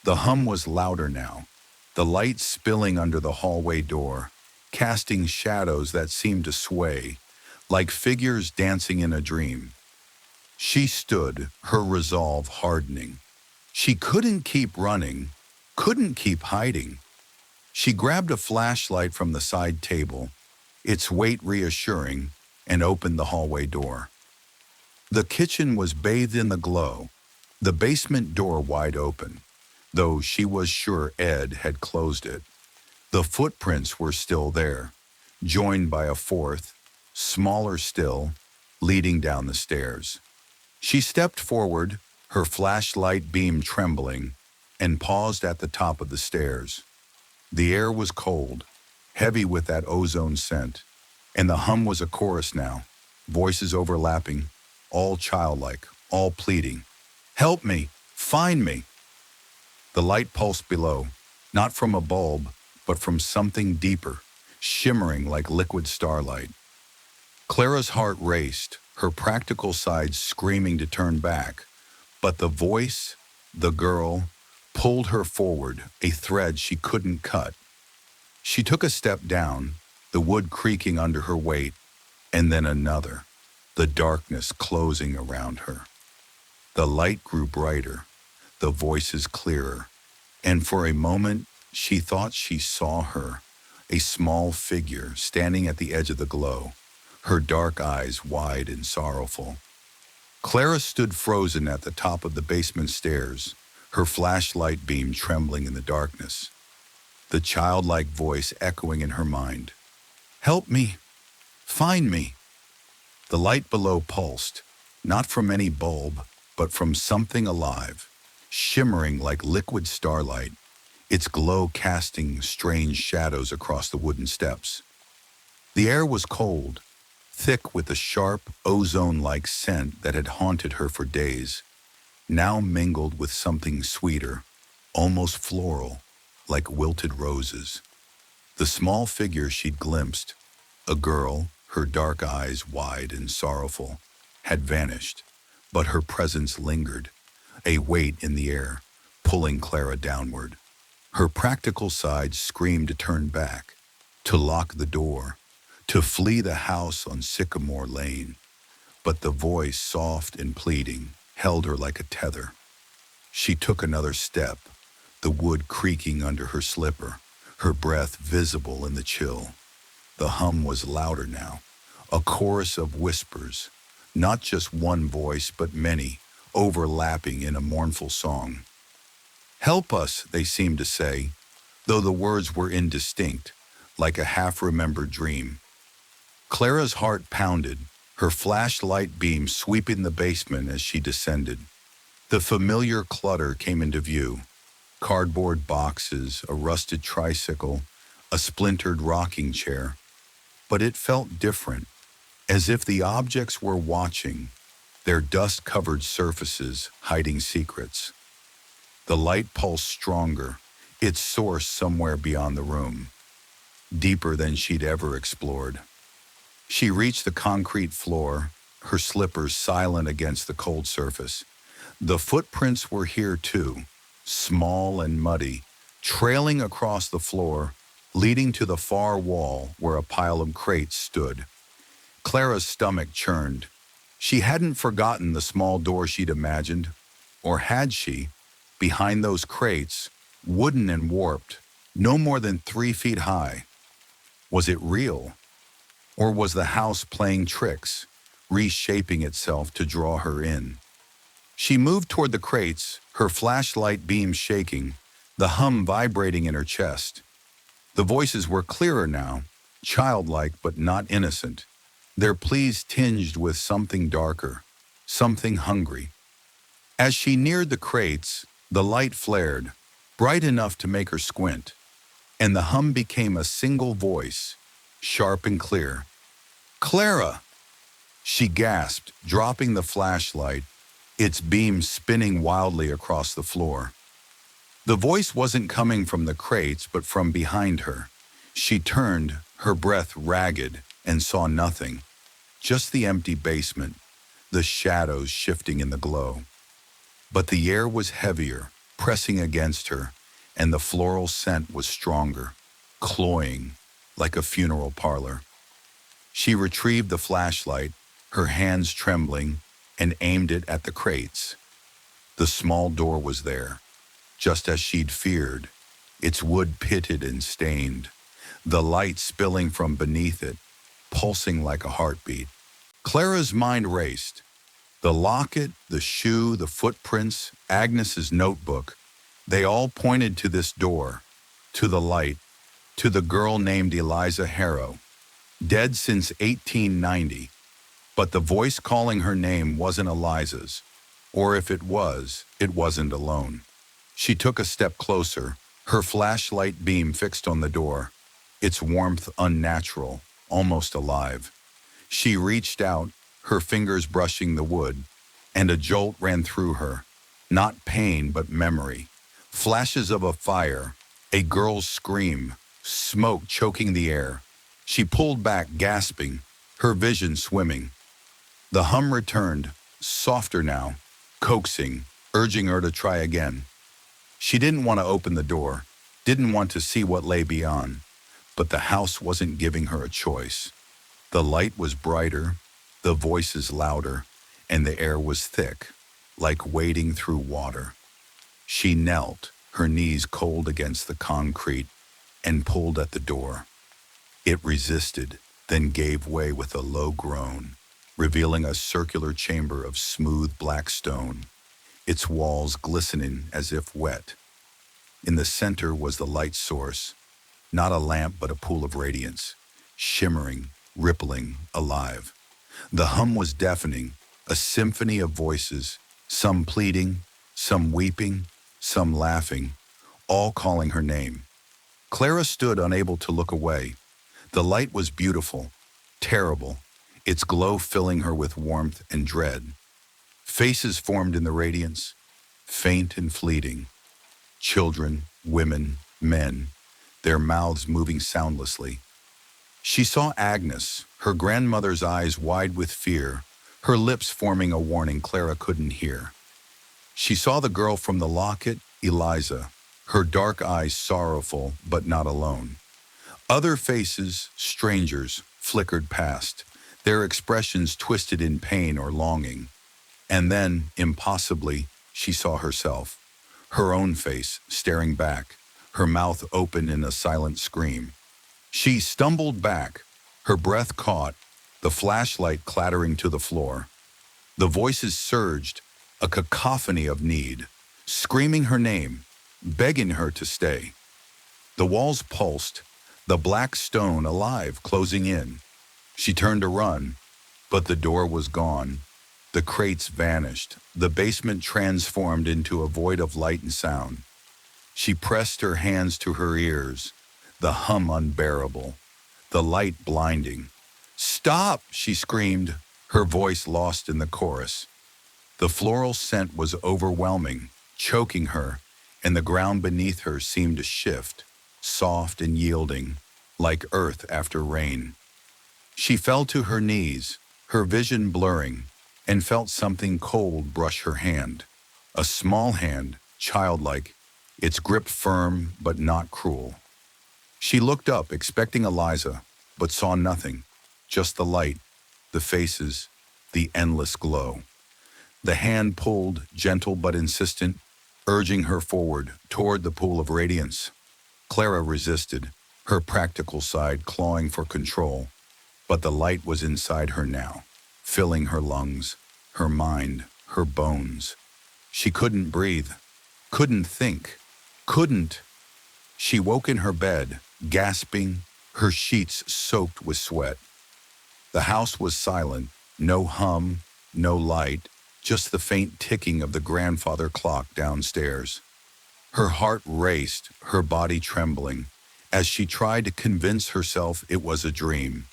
The hum was louder now, the light spilling under the hallway door, casting shadows that seemed to sway, like figures dancing in a dream. She stood, her resolve hardening. She couldn't keep running, couldn't keep hiding. She grabbed a flashlight from the side table, its weight reassuring, and opened the hallway door. The kitchen was bathed in the glow, the basement door wide open, though she was sure Ed had closed it. The footprints were still there, joined by a fourth, smaller still, leading down the stairs. She stepped forward, her flashlight beam trembling, and paused at the top of the stairs. The air was cold, heavy with that ozone scent, and the hum was a chorus now, voices overlapping, all childlike, all pleading. "Help me! Find me!" The light pulsed below, not from a bulb, but from something deeper, shimmering like liquid starlight. Clara's heart raced, her practical side screaming to turn back, but the voice, the girl, pulled her forward, a thread she couldn't cut. She took a step down, the wood creaking under her weight, and then another, the darkness closing around her. The light grew brighter, the voices clearer, and for a moment she thought she saw her, a small figure standing at the edge of the glow, her dark eyes wide and sorrowful. Clara stood frozen at the top of the basement stairs, her flashlight beam trembling in the darkness. The childlike voice echoing in her mind. "Help me! Find me!" The light below pulsed, not from any bulb, but from something alive, shimmering like liquid starlight, its glow casting strange shadows across the wooden steps. The air was cold, thick with the sharp, ozone-like scent that had haunted her for days, now mingled with something sweeter, almost floral, like wilted roses. The small figure she'd glimpsed, a girl, her dark eyes wide and sorrowful, had vanished, but her presence lingered, a weight in the air, pulling Clara downward. Her practical side screamed to turn back, to lock the door, to flee the house on Sycamore Lane, but the voice, soft and pleading, held her like a tether. She took another step, the wood creaking under her slipper, her breath visible in the chill. The hum was louder now, a chorus of whispers, not just one voice but many, overlapping in a mournful song. "Help us," they seemed to say, though the words were indistinct, like a half-remembered dream. Clara's heart pounded, her flashlight beam sweeping the basement as she descended. The familiar clutter came into view. Cardboard boxes, a rusted tricycle, a splintered rocking chair. But it felt different, as if the objects were watching, their dust-covered surfaces hiding secrets. The light pulsed stronger, its source somewhere beyond the room, deeper than she'd ever explored. She reached the concrete floor, her slippers silent against the cold surface. The footprints were here too, small and muddy, trailing across the floor, leading to the far wall where a pile of crates stood. Clara's stomach churned. She hadn't forgotten the small door she'd imagined, or had she, behind those crates, wooden and warped, no more than 3 feet high. Was it real? Or was the house playing tricks, reshaping itself to draw her in? She moved toward the crates, her flashlight beam shaking, the hum vibrating in her chest. The voices were clearer now, childlike but not innocent, their pleas tinged with something darker, something hungry. As she neared the crates, the light flared, bright enough to make her squint, and the hum became a single voice, sharp and clear. "Clara!" She gasped, dropping the flashlight, its beam spinning wildly across the floor. The voice wasn't coming from the crates, but from behind her. She turned, her breath ragged, and saw nothing. Just the empty basement, the shadows shifting in the glow. But the air was heavier, pressing against her, and the floral scent was stronger, cloying, like a funeral parlor. She retrieved the flashlight, her hands trembling, and aimed it at the crates. The small door was there, just as she'd feared, its wood pitted and stained, the light spilling from beneath it, pulsing like a heartbeat. Clara's mind raced. The locket, the shoe, the footprints, Agnes's notebook, they all pointed to this door, to the light, to the girl named Eliza Harrow, dead since 1890. But the voice calling her name wasn't Eliza's, or if it was, it wasn't alone. She took a step closer, her flashlight beam fixed on the door, its warmth unnatural, almost alive. She reached out, her fingers brushing the wood, and a jolt ran through her, not pain but memory. Flashes of a fire, a girl's scream, smoke choking the air. She pulled back, gasping, her vision swimming. The hum returned, softer now, coaxing, urging her to try again. She didn't want to open the door, didn't want to see what lay beyond, but the house wasn't giving her a choice. The light was brighter, the voices louder, and the air was thick, like wading through water. She knelt, her knees cold against the concrete, and pulled at the door. It resisted, then gave way with a low groan, revealing a circular chamber of smooth black stone, its walls glistening as if wet. In the center was the light source, not a lamp but a pool of radiance, shimmering, rippling, alive. The hum was deafening, a symphony of voices, some pleading, some weeping, some laughing, all calling her name. Clara stood unable to look away. The light was beautiful, terrible, its glow filling her with warmth and dread. Faces formed in the radiance, faint and fleeting. Children, women, men, their mouths moving soundlessly. She saw Agnes, her grandmother's eyes wide with fear, her lips forming a warning Clara couldn't hear. She saw the girl from the locket, Eliza, her dark eyes sorrowful but not alone. Other faces, strangers, flickered past, their expressions twisted in pain or longing. And then, impossibly, she saw herself, her own face staring back, her mouth open in a silent scream. She stumbled back, her breath caught, the flashlight clattering to the floor. The voices surged, a cacophony of need, screaming her name, begging her to stay. The walls pulsed, the black stone alive, closing in. She turned to run, but the door was gone. The crates vanished, the basement transformed into a void of light and sound. She pressed her hands to her ears, the hum unbearable, the light blinding. "Stop!" she screamed, her voice lost in the chorus. The floral scent was overwhelming, choking her, and the ground beneath her seemed to shift, soft and yielding, like earth after rain. She fell to her knees, her vision blurring, and felt something cold brush her hand. A small hand, childlike, its grip firm but not cruel. She looked up, expecting Eliza, but saw nothing, just the light, the faces, the endless glow. The hand pulled, gentle but insistent, urging her forward toward the pool of radiance. Clara resisted, her practical side clawing for control, but the light was inside her now, filling her lungs, her mind, her bones. She couldn't breathe, couldn't think, couldn't. She woke in her bed, gasping, her sheets soaked with sweat. The house was silent, no hum, no light, just the faint ticking of the grandfather clock downstairs. Her heart raced, her body trembling, as she tried to convince herself it was a dream.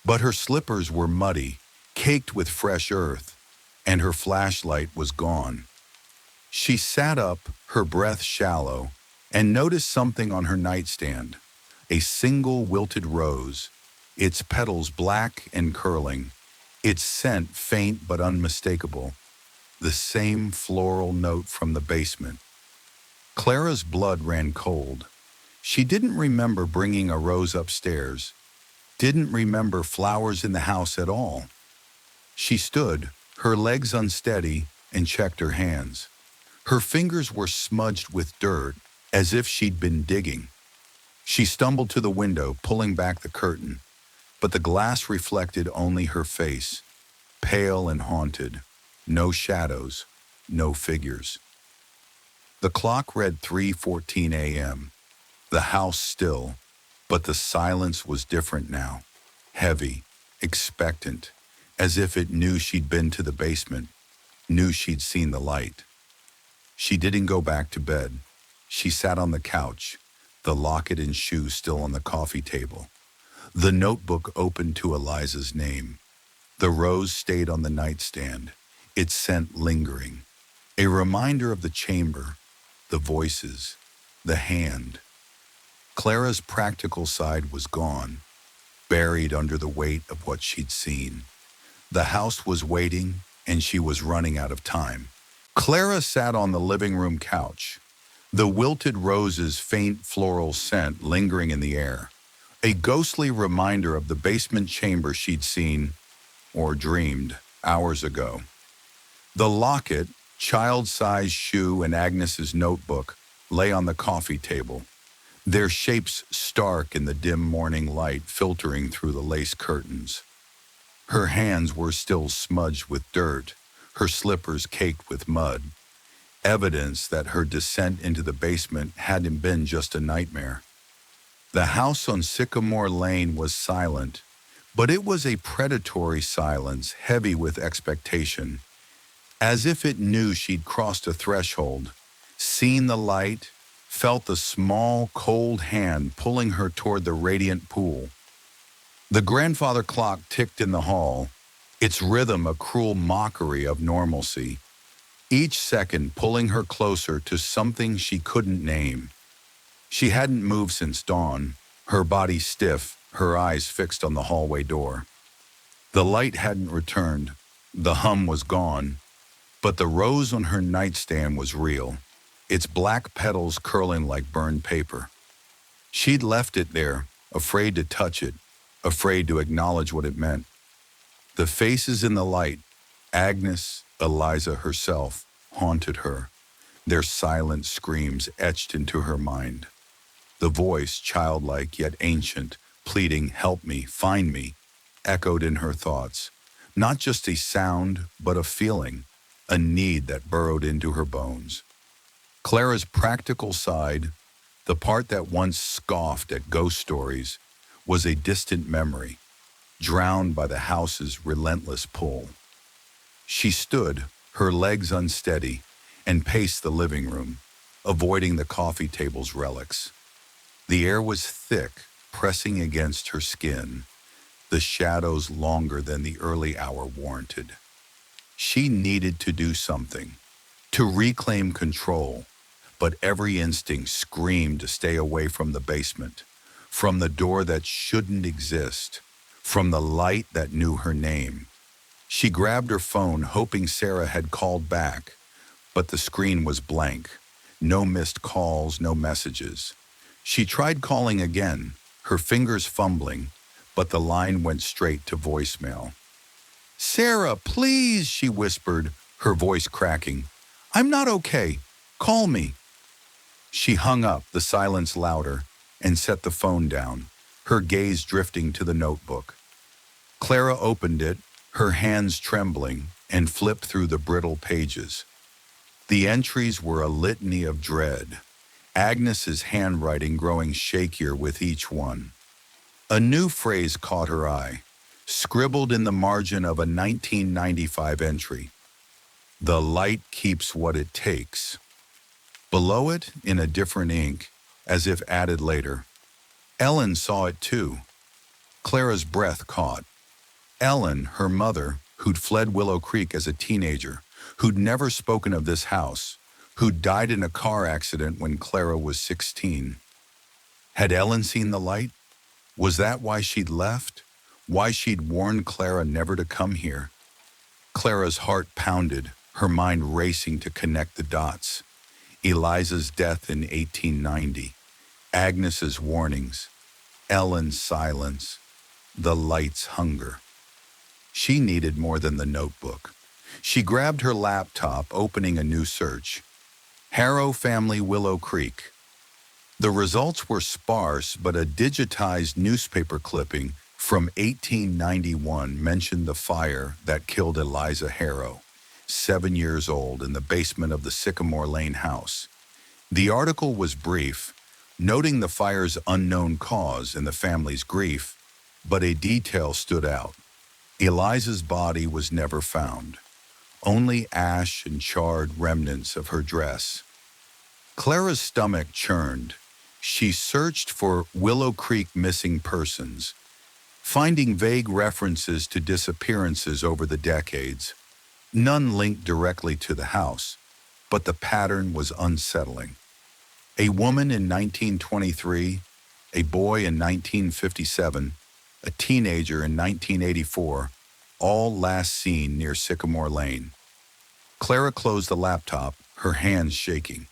But her slippers were muddy, caked with fresh earth, and her flashlight was gone. She sat up, her breath shallow, and noticed something on her nightstand. A single wilted rose, its petals black and curling, its scent faint but unmistakable. The same floral note from the basement. Clara's blood ran cold. She didn't remember bringing a rose upstairs, didn't remember flowers in the house at all. She stood, her legs unsteady, and checked her hands. Her fingers were smudged with dirt, as if she'd been digging. She stumbled to the window, pulling back the curtain, but the glass reflected only her face, pale and haunted, no shadows, no figures. The clock read 3:14 a.m., the house still, but the silence was different now, heavy, expectant, as if it knew she'd been to the basement, knew she'd seen the light. She didn't go back to bed. She sat on the couch, the locket and shoes still on the coffee table, the notebook open to Eliza's name. The rose stayed on the nightstand, its scent lingering, a reminder of the chamber, the voices, the hand. Clara's practical side was gone, buried under the weight of what she'd seen. The house was waiting, and she was running out of time. Clara sat on the living room couch, the wilted rose's faint floral scent lingering in the air, a ghostly reminder of the basement chamber she'd seen, or dreamed, hours ago. The locket, child-sized shoe, and Agnes's notebook lay on the coffee table, their shapes stark in the dim morning light filtering through the lace curtains. Her hands were still smudged with dirt, her slippers caked with mud, evidence that her descent into the basement hadn't been just a nightmare. The house on Sycamore Lane was silent, but it was a predatory silence heavy with expectation, as if it knew she'd crossed a threshold, seen the light, felt the small, cold hand pulling her toward the radiant pool. The grandfather clock ticked in the hall, its rhythm a cruel mockery of normalcy, each second pulling her closer to something she couldn't name. She hadn't moved since dawn, her body stiff, her eyes fixed on the hallway door. The light hadn't returned, the hum was gone, but the rose on her nightstand was real, its black petals curling like burned paper. She'd left it there, afraid to touch it, afraid to acknowledge what it meant. The faces in the light, Agnes, Eliza herself, haunted her, their silent screams etched into her mind. The voice, childlike yet ancient, pleading, "Help me, find me," echoed in her thoughts. Not just a sound, but a feeling, a need that burrowed into her bones. Clara's practical side, the part that once scoffed at ghost stories, was a distant memory, drowned by the house's relentless pull. She stood, her legs unsteady, and paced the living room, avoiding the coffee table's relics. The air was thick, pressing against her skin, the shadows longer than the early hour warranted. She needed to do something, to reclaim control, but every instinct screamed to stay away from the basement, from the door that shouldn't exist, from the light that knew her name. She grabbed her phone, hoping Sarah had called back, but the screen was blank. No missed calls, no messages. She tried calling again, her fingers fumbling, but the line went straight to voicemail. "Sarah, please," she whispered, her voice cracking. "I'm not okay. Call me." She hung up, the silence louder, and set the phone down, her gaze drifting to the notebook. Clara opened it, her hands trembling, and flipped through the brittle pages. The entries were a litany of dread, Agnes's handwriting growing shakier with each one. A new phrase caught her eye, scribbled in the margin of a 1995 entry. "The light keeps what it takes." Below it, in a different ink, as if added later, Ellen saw it too. Clara's breath caught. Ellen, her mother, who'd fled Willow Creek as a teenager, who'd never spoken of this house, who'd died in a car accident when Clara was 16. Had Ellen seen the light? Was that why she'd left? Why she'd warned Clara never to come here? Clara's heart pounded, her mind racing to connect the dots. Eliza's death in 1890, Agnes's warnings, Ellen's silence, the light's hunger. She needed more than the notebook. She grabbed her laptop, opening a new search. Harrow Family, Willow Creek. The results were sparse, but a digitized newspaper clipping from 1891 mentioned the fire that killed Eliza Harrow, 7 years old, in the basement of the Sycamore Lane house. The article was brief, noting the fire's unknown cause and the family's grief, but a detail stood out. Eliza's body was never found, only ash and charred remnants of her dress. Clara's stomach churned. She searched for Willow Creek missing persons, finding vague references to disappearances over the decades. None linked directly to the house, but the pattern was unsettling. A woman in 1923, a boy in 1957, a teenager in 1984, all last seen near Sycamore Lane. Clara closed the laptop, her hands shaking.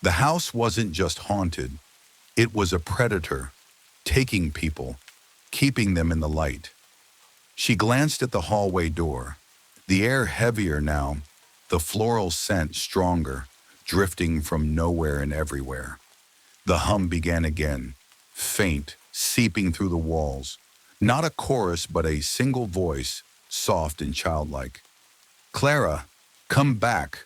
The house wasn't just haunted, it was a predator, taking people, keeping them in the light. She glanced at the hallway door, the air heavier now, the floral scent stronger, drifting from nowhere and everywhere. The hum began again, faint, seeping through the walls. Not a chorus, but a single voice, soft and childlike. "Clara, come back."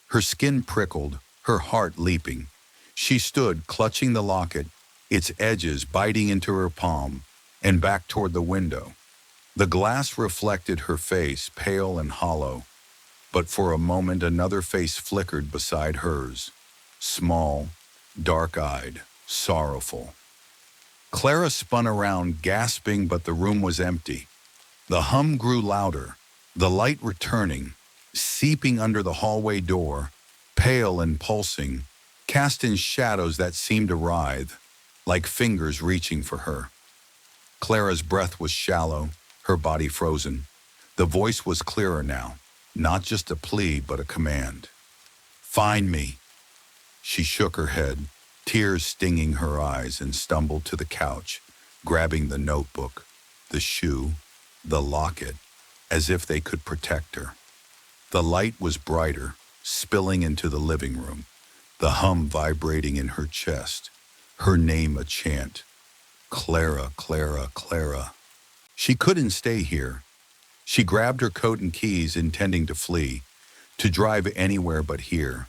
Her skin prickled, her heart leaping. She stood, clutching the locket, its edges biting into her palm, and back toward the window. The glass reflected her face, pale and hollow, but for a moment another face flickered beside hers, small, dark-eyed, sorrowful. Clara spun around, gasping, but the room was empty. The hum grew louder, the light returning, seeping under the hallway door, pale and pulsing, cast in shadows that seemed to writhe, like fingers reaching for her. Clara's breath was shallow, her body frozen. The voice was clearer now, not just a plea, but a command. "Find me." She shook her head, tears stinging her eyes, and stumbled to the couch, grabbing the notebook, the shoe, the locket, as if they could protect her. The light was brighter, spilling into the living room, the hum vibrating in her chest, her name a chant. Clara, Clara, Clara. She couldn't stay here. She grabbed her coat and keys, intending to flee, to drive anywhere but here.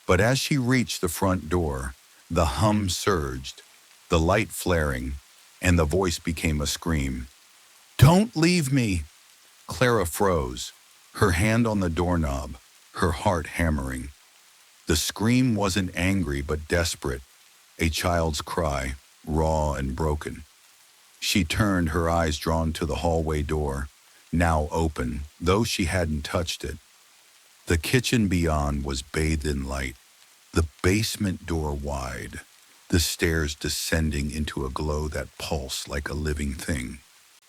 But as she reached the front door, the hum surged, the light flaring, and the voice became a scream. "Don't leave me!" Clara froze, her hand on the doorknob, her heart hammering. The scream wasn't angry but desperate, a child's cry, raw and broken. She turned, her eyes drawn to the hallway door, now open, though she hadn't touched it. The kitchen beyond was bathed in light, the basement door wide, the stairs descending into a glow that pulsed like a living thing.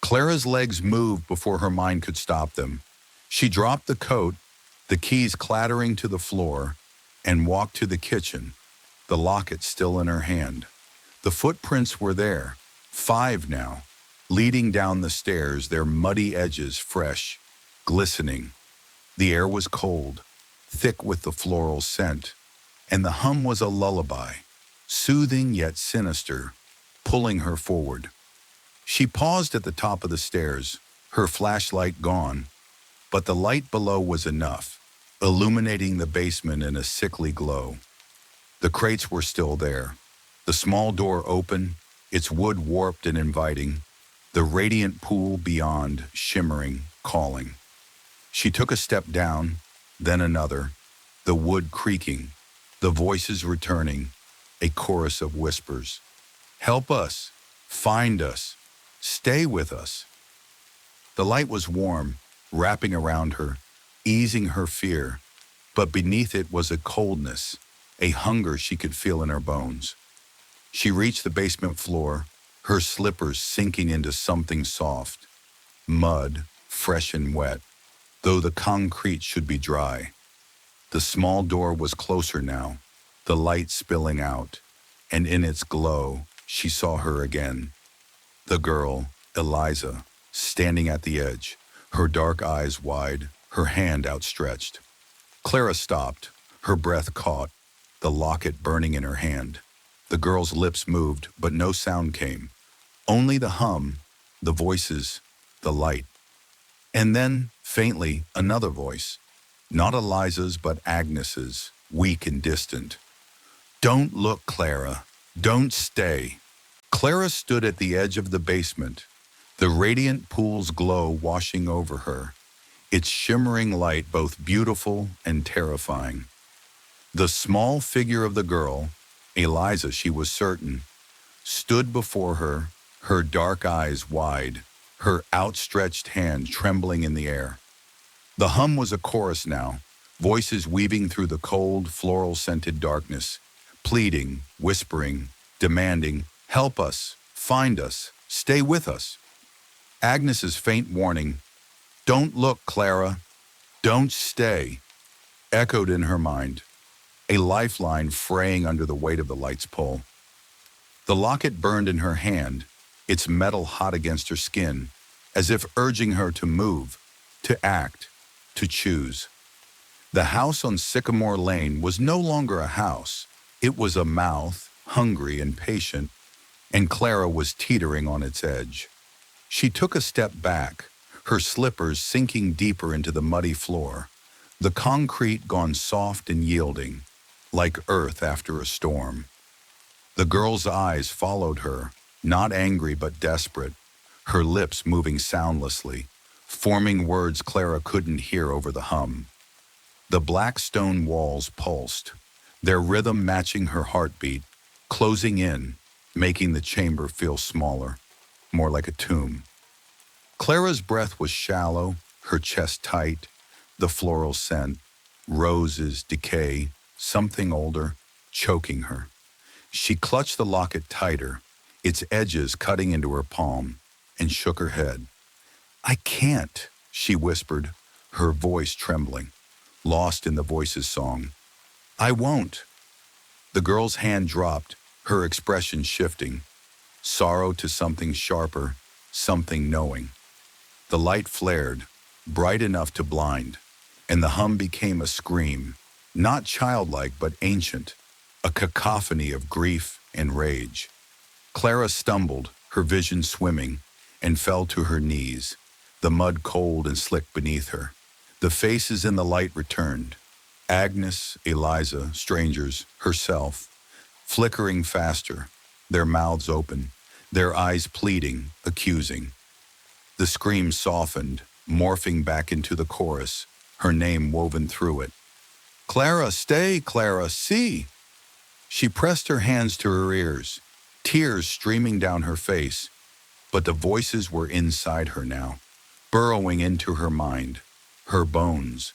Clara's legs moved before her mind could stop them. She dropped the coat, the keys clattering to the floor, and walked to the kitchen, the locket still in her hand. The footprints were there, 5 now, leading down the stairs, their muddy edges fresh. glistening. The air was cold, thick with the floral scent, and the hum was a lullaby, soothing yet sinister, pulling her forward. She paused at the top of the stairs, her flashlight gone, but the light below was enough, illuminating the basement in a sickly glow. The crates were still there, the small door open, its wood warped and inviting, the radiant pool beyond shimmering, calling. She took a step down, then another, the wood creaking, the voices returning, a chorus of whispers. Help us, find us, stay with us. The light was warm, wrapping around her, easing her fear, but beneath it was a coldness, a hunger she could feel in her bones. She reached the basement floor, her slippers sinking into something soft, mud, fresh and wet, though the concrete should be dry. The small door was closer now, the light spilling out, and in its glow, she saw her again. The girl, Eliza, standing at the edge, her dark eyes wide, her hand outstretched. Clara stopped, her breath caught, the locket burning in her hand. The girl's lips moved, but no sound came. Only the hum, the voices, the light. And then, faintly, another voice. Not Eliza's, but Agnes's, weak and distant. Don't look, Clara. Don't stay. Clara stood at the edge of the basement, the radiant pool's glow washing over her, its shimmering light both beautiful and terrifying. The small figure of the girl, Eliza she was certain, stood before her, her dark eyes wide, her outstretched hand trembling in the air. The hum was a chorus now, voices weaving through the cold, floral-scented darkness, pleading, whispering, demanding, help us, find us, stay with us. Agnes's faint warning, don't look, Clara, don't stay, echoed in her mind, a lifeline fraying under the weight of the light's pull. The locket burned in her hand, its metal hot against her skin, as if urging her to move, to act, to choose. The house on Sycamore Lane was no longer a house. It was a mouth, hungry and patient, and Clara was teetering on its edge. She took a step back, her slippers sinking deeper into the muddy floor, the concrete gone soft and yielding, like earth after a storm. The girl's eyes followed her, not angry but desperate, her lips moving soundlessly, forming words Clara couldn't hear over the hum. The black stone walls pulsed, their rhythm matching her heartbeat, closing in, making the chamber feel smaller, more like a tomb. Clara's breath was shallow, her chest tight, the floral scent, roses, decay, something older, choking her. She clutched the locket tighter, its edges cutting into her palm, and shook her head. I can't, she whispered, her voice trembling, lost in the voice's song. I won't. The girl's hand dropped, her expression shifting, sorrow to something sharper, something knowing. The light flared, bright enough to blind, and the hum became a scream, not childlike but ancient, a cacophony of grief and rage. Clara stumbled, her vision swimming, and fell to her knees, the mud cold and slick beneath her. The faces in the light returned. Agnes, Eliza, strangers, herself, flickering faster, their mouths open, their eyes pleading, accusing. The scream softened, morphing back into the chorus, her name woven through it. Clara, stay, Clara, see! She pressed her hands to her ears, tears streaming down her face, but the voices were inside her now, burrowing into her mind, her bones.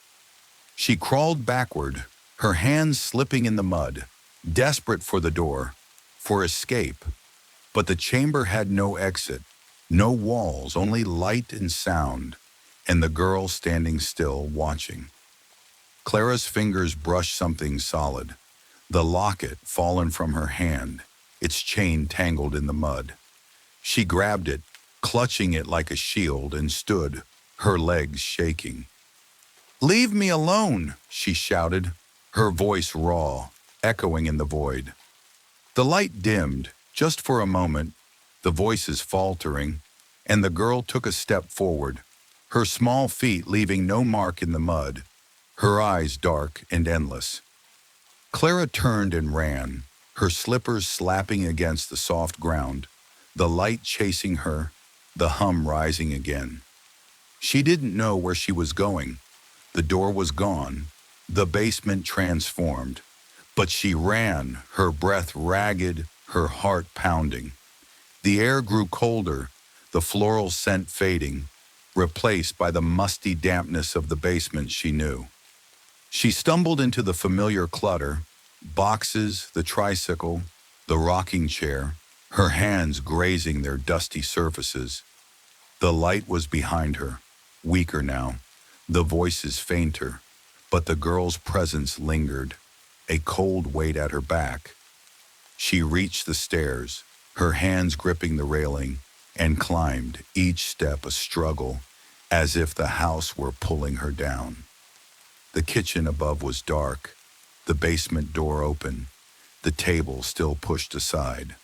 She crawled backward, her hands slipping in the mud, desperate for the door, for escape. But the chamber had no exit, no walls, only light and sound, and the girl standing still, watching. Clara's fingers brushed something solid, the locket fallen from her hand, its chain tangled in the mud. She grabbed it, clutching it like a shield, and stood, her legs shaking. "Leave me alone," she shouted, her voice raw, echoing in the void. The light dimmed, just for a moment, the voices faltering, and the girl took a step forward, her small feet leaving no mark in the mud, her eyes dark and endless. Clara turned and ran, her slippers slapping against the soft ground, the light chasing her, the hum rising again. She didn't know where she was going. The door was gone, the basement transformed, but she ran, her breath ragged, her heart pounding. The air grew colder, the floral scent fading, replaced by the musty dampness of the basement she knew. She stumbled into the familiar clutter, boxes, the tricycle, the rocking chair, her hands grazing their dusty surfaces. The light was behind her, weaker now, the voices fainter, but the girl's presence lingered, a cold weight at her back. She reached the stairs, her hands gripping the railing, and climbed, each step a struggle, as if the house were pulling her down. The kitchen above was dark, the basement door open, the table still pushed aside.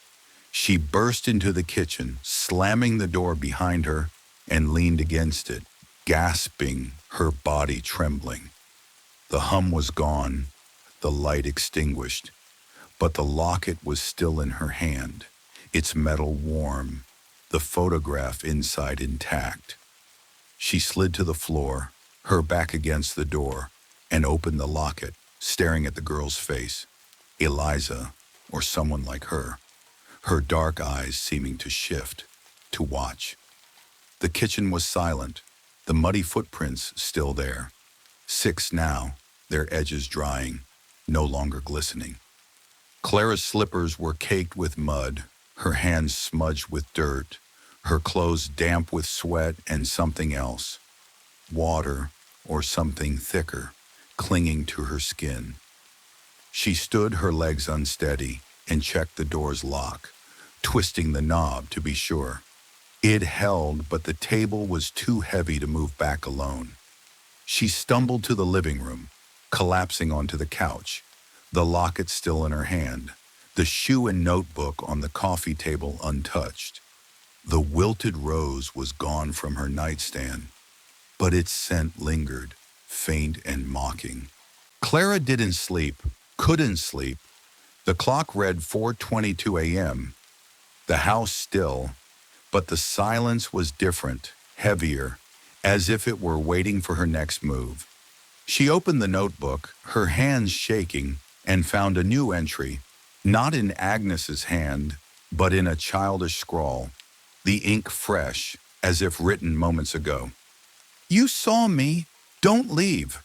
She burst into the kitchen, slamming the door behind her, and leaned against it, gasping, her body trembling. The hum was gone, the light extinguished, but the locket was still in her hand, its metal warm, the photograph inside intact. She slid to the floor, her back against the door, and opened the locket, staring at the girl's face. Eliza, or someone like her dark eyes seeming to shift, to watch. The kitchen was silent, the muddy footprints still there. 6 now, their edges drying, no longer glistening. Clara's slippers were caked with mud, her hands smudged with dirt, her clothes damp with sweat and something else. Water, or something thicker, clinging to her skin. She stood, her legs unsteady, and checked the door's lock, twisting the knob to be sure. It held, but the table was too heavy to move back alone. She stumbled to the living room, collapsing onto the couch, the locket still in her hand, the shoe and notebook on the coffee table untouched. The wilted rose was gone from her nightstand, but its scent lingered, faint and mocking. Clara didn't sleep, couldn't sleep. The clock read 4:22 a.m., the house still, but the silence was different, heavier, as if it were waiting for her next move. She opened the notebook, her hands shaking, and found a new entry, not in Agnes's hand, but in a childish scrawl, the ink fresh, as if written moments ago. "You saw me. Don't leave."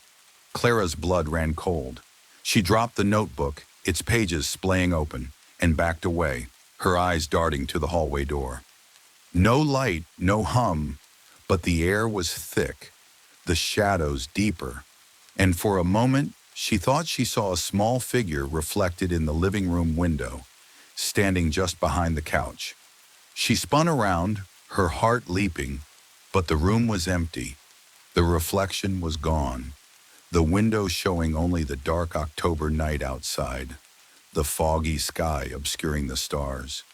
Clara's blood ran cold. She dropped the notebook, its pages splaying open, and backed away, her eyes darting to the hallway door. No light, no hum, but the air was thick, the shadows deeper, and for a moment she thought she saw a small figure reflected in the living room window, standing just behind the couch. She spun around, her heart leaping, but the room was empty. The reflection was gone, the window showing only the dark October night outside, the foggy sky obscuring the stars.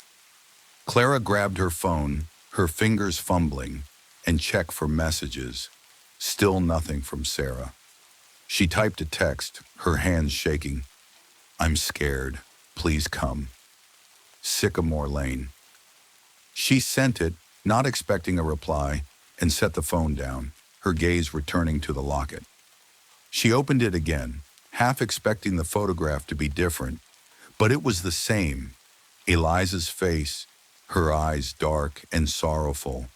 Clara grabbed her phone, her fingers fumbling, and checked for messages. Still nothing from Sarah. She typed a text, her hands shaking. "I'm scared. Please come. Sycamore Lane." She sent it, not expecting a reply, and set the phone down, her gaze returning to the locket. She opened it again, half expecting the photograph to be different, but it was the same. Eliza's face, her eyes dark and sorrowful.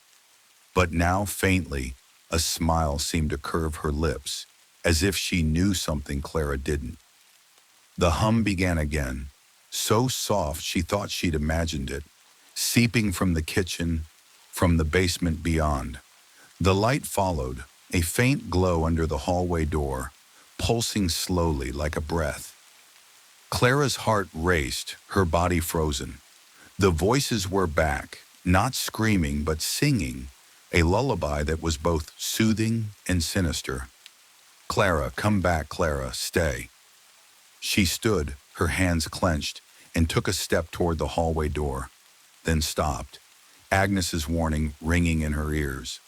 But now faintly, a smile seemed to curve her lips, as if she knew something Clara didn't. The hum began again, so soft she thought she'd imagined it, seeping from the kitchen, from the basement beyond. The light followed, a faint glow under the hallway door, pulsing slowly like a breath. Clara's heart raced, her body frozen. The voices were back, not screaming but singing, a lullaby that was both soothing and sinister. Clara, come back, Clara, stay. She stood, her hands clenched, and took a step toward the hallway door, then stopped, Agnes's warning ringing in her ears.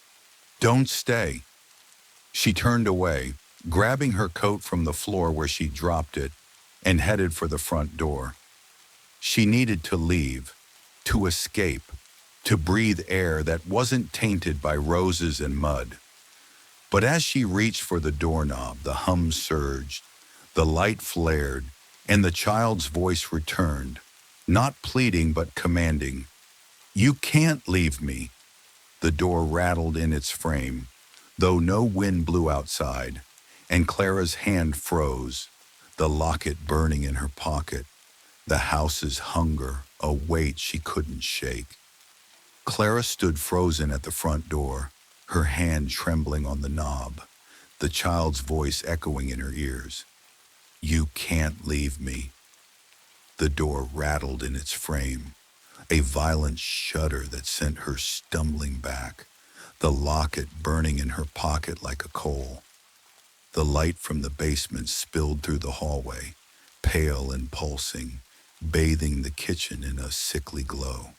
Don't stay. She turned away, grabbing her coat from the floor where she dropped it, and headed for the front door. She needed to leave, to escape, to breathe air that wasn't tainted by roses and mud. But as she reached for the doorknob, the hum surged, the light flared, and the child's voice returned, not pleading but commanding. You can't leave me. The door rattled in its frame, though no wind blew outside, and Clara's hand froze, the locket burning in her pocket, the house's hunger, a weight she couldn't shake. Clara stood frozen at the front door, her hand trembling on the knob, the child's voice echoing in her ears. You can't leave me. The door rattled in its frame, a violent shudder that sent her stumbling back, the locket burning in her pocket like a coal. The light from the basement spilled through the hallway, pale and pulsing, bathing the kitchen in a sickly glow.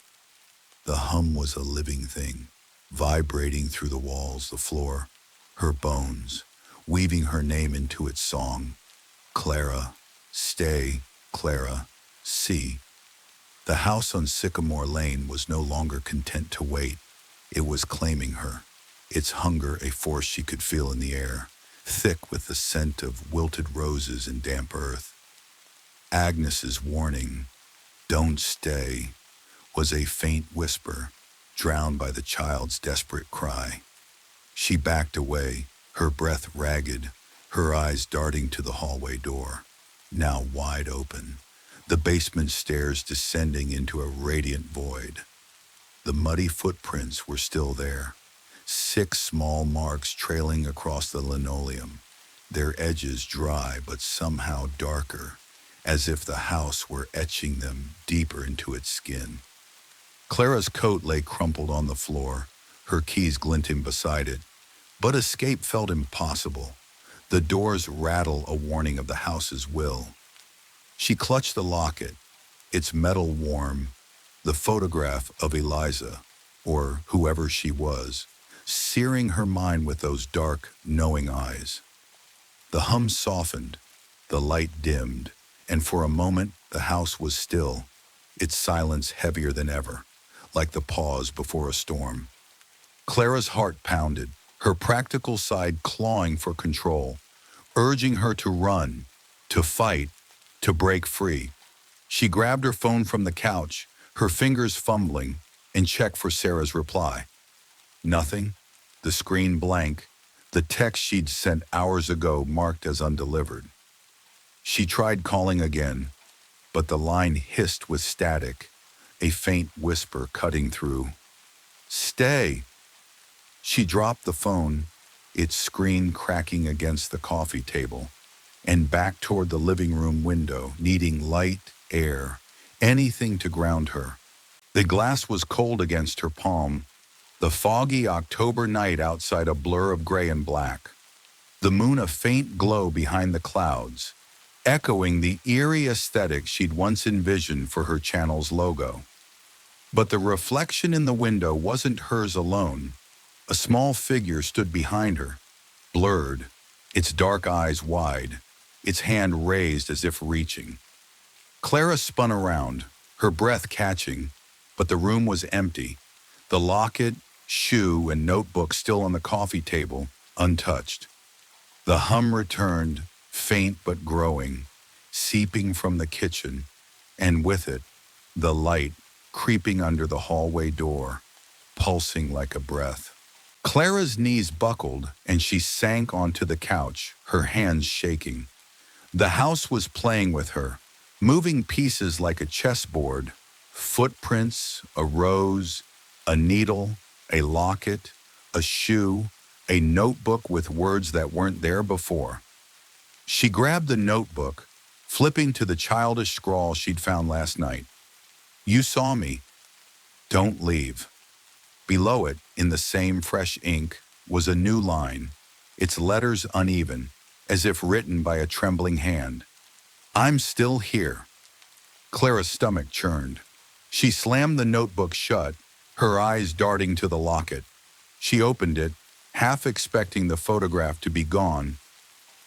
The hum was a living thing, vibrating through the walls, the floor, her bones, weaving her name into its song. Clara, stay, Clara, see. The house on Sycamore Lane was no longer content to wait. It was claiming her, its hunger a force she could feel in the air, thick with the scent of wilted roses and damp earth. Agnes's warning, don't stay, was a faint whisper, drowned by the child's desperate cry. She backed away, her breath ragged, her eyes darting to the hallway door, now wide open, the basement stairs descending into a radiant void. The muddy footprints were still there, 6 small marks trailing across the linoleum, their edges dry but somehow darker, as if the house were etching them deeper into its skin. Clara's coat lay crumpled on the floor, her keys glinting beside it, but escape felt impossible. The door's rattle a warning of the house's will. She clutched the locket, its metal warm, the photograph of Eliza, or whoever she was, searing her mind with those dark, knowing eyes. The hum softened, the light dimmed, and for a moment the house was still, its silence heavier than ever, like the pause before a storm. Clara's heart pounded, her practical side clawing for control, urging her to run, to fight, to break free. She grabbed her phone from the couch, her fingers fumbling, and checked for Sarah's reply. Nothing, the screen blank, the text she'd sent hours ago marked as undelivered. She tried calling again, but the line hissed with static, a faint whisper cutting through. Stay! She dropped the phone, its screen cracking against the coffee table, and backed toward the living room window, needing light, air, anything to ground her. The glass was cold against her palm, the foggy October night outside a blur of gray and black, the moon a faint glow behind the clouds, echoing the eerie aesthetic she'd once envisioned for her channel's logo. But the reflection in the window wasn't hers alone. A small figure stood behind her, blurred, its dark eyes wide, its hand raised as if reaching. Clara spun around, her breath catching, but the room was empty, the locket, shoe, and notebook still on the coffee table, untouched. The hum returned, faint but growing, seeping from the kitchen, and with it, the light creeping under the hallway door, pulsing like a breath. Clara's knees buckled, and she sank onto the couch, her hands shaking. The house was playing with her, moving pieces like a chessboard, footprints, a rose, a needle, a locket, a shoe, a notebook with words that weren't there before. She grabbed the notebook, flipping to the childish scrawl she'd found last night. You saw me. Don't leave. Below it, in the same fresh ink, was a new line, its letters uneven, as if written by a trembling hand. I'm still here. Clara's stomach churned. She slammed the notebook shut, her eyes darting to the locket. She opened it, half expecting the photograph to be gone,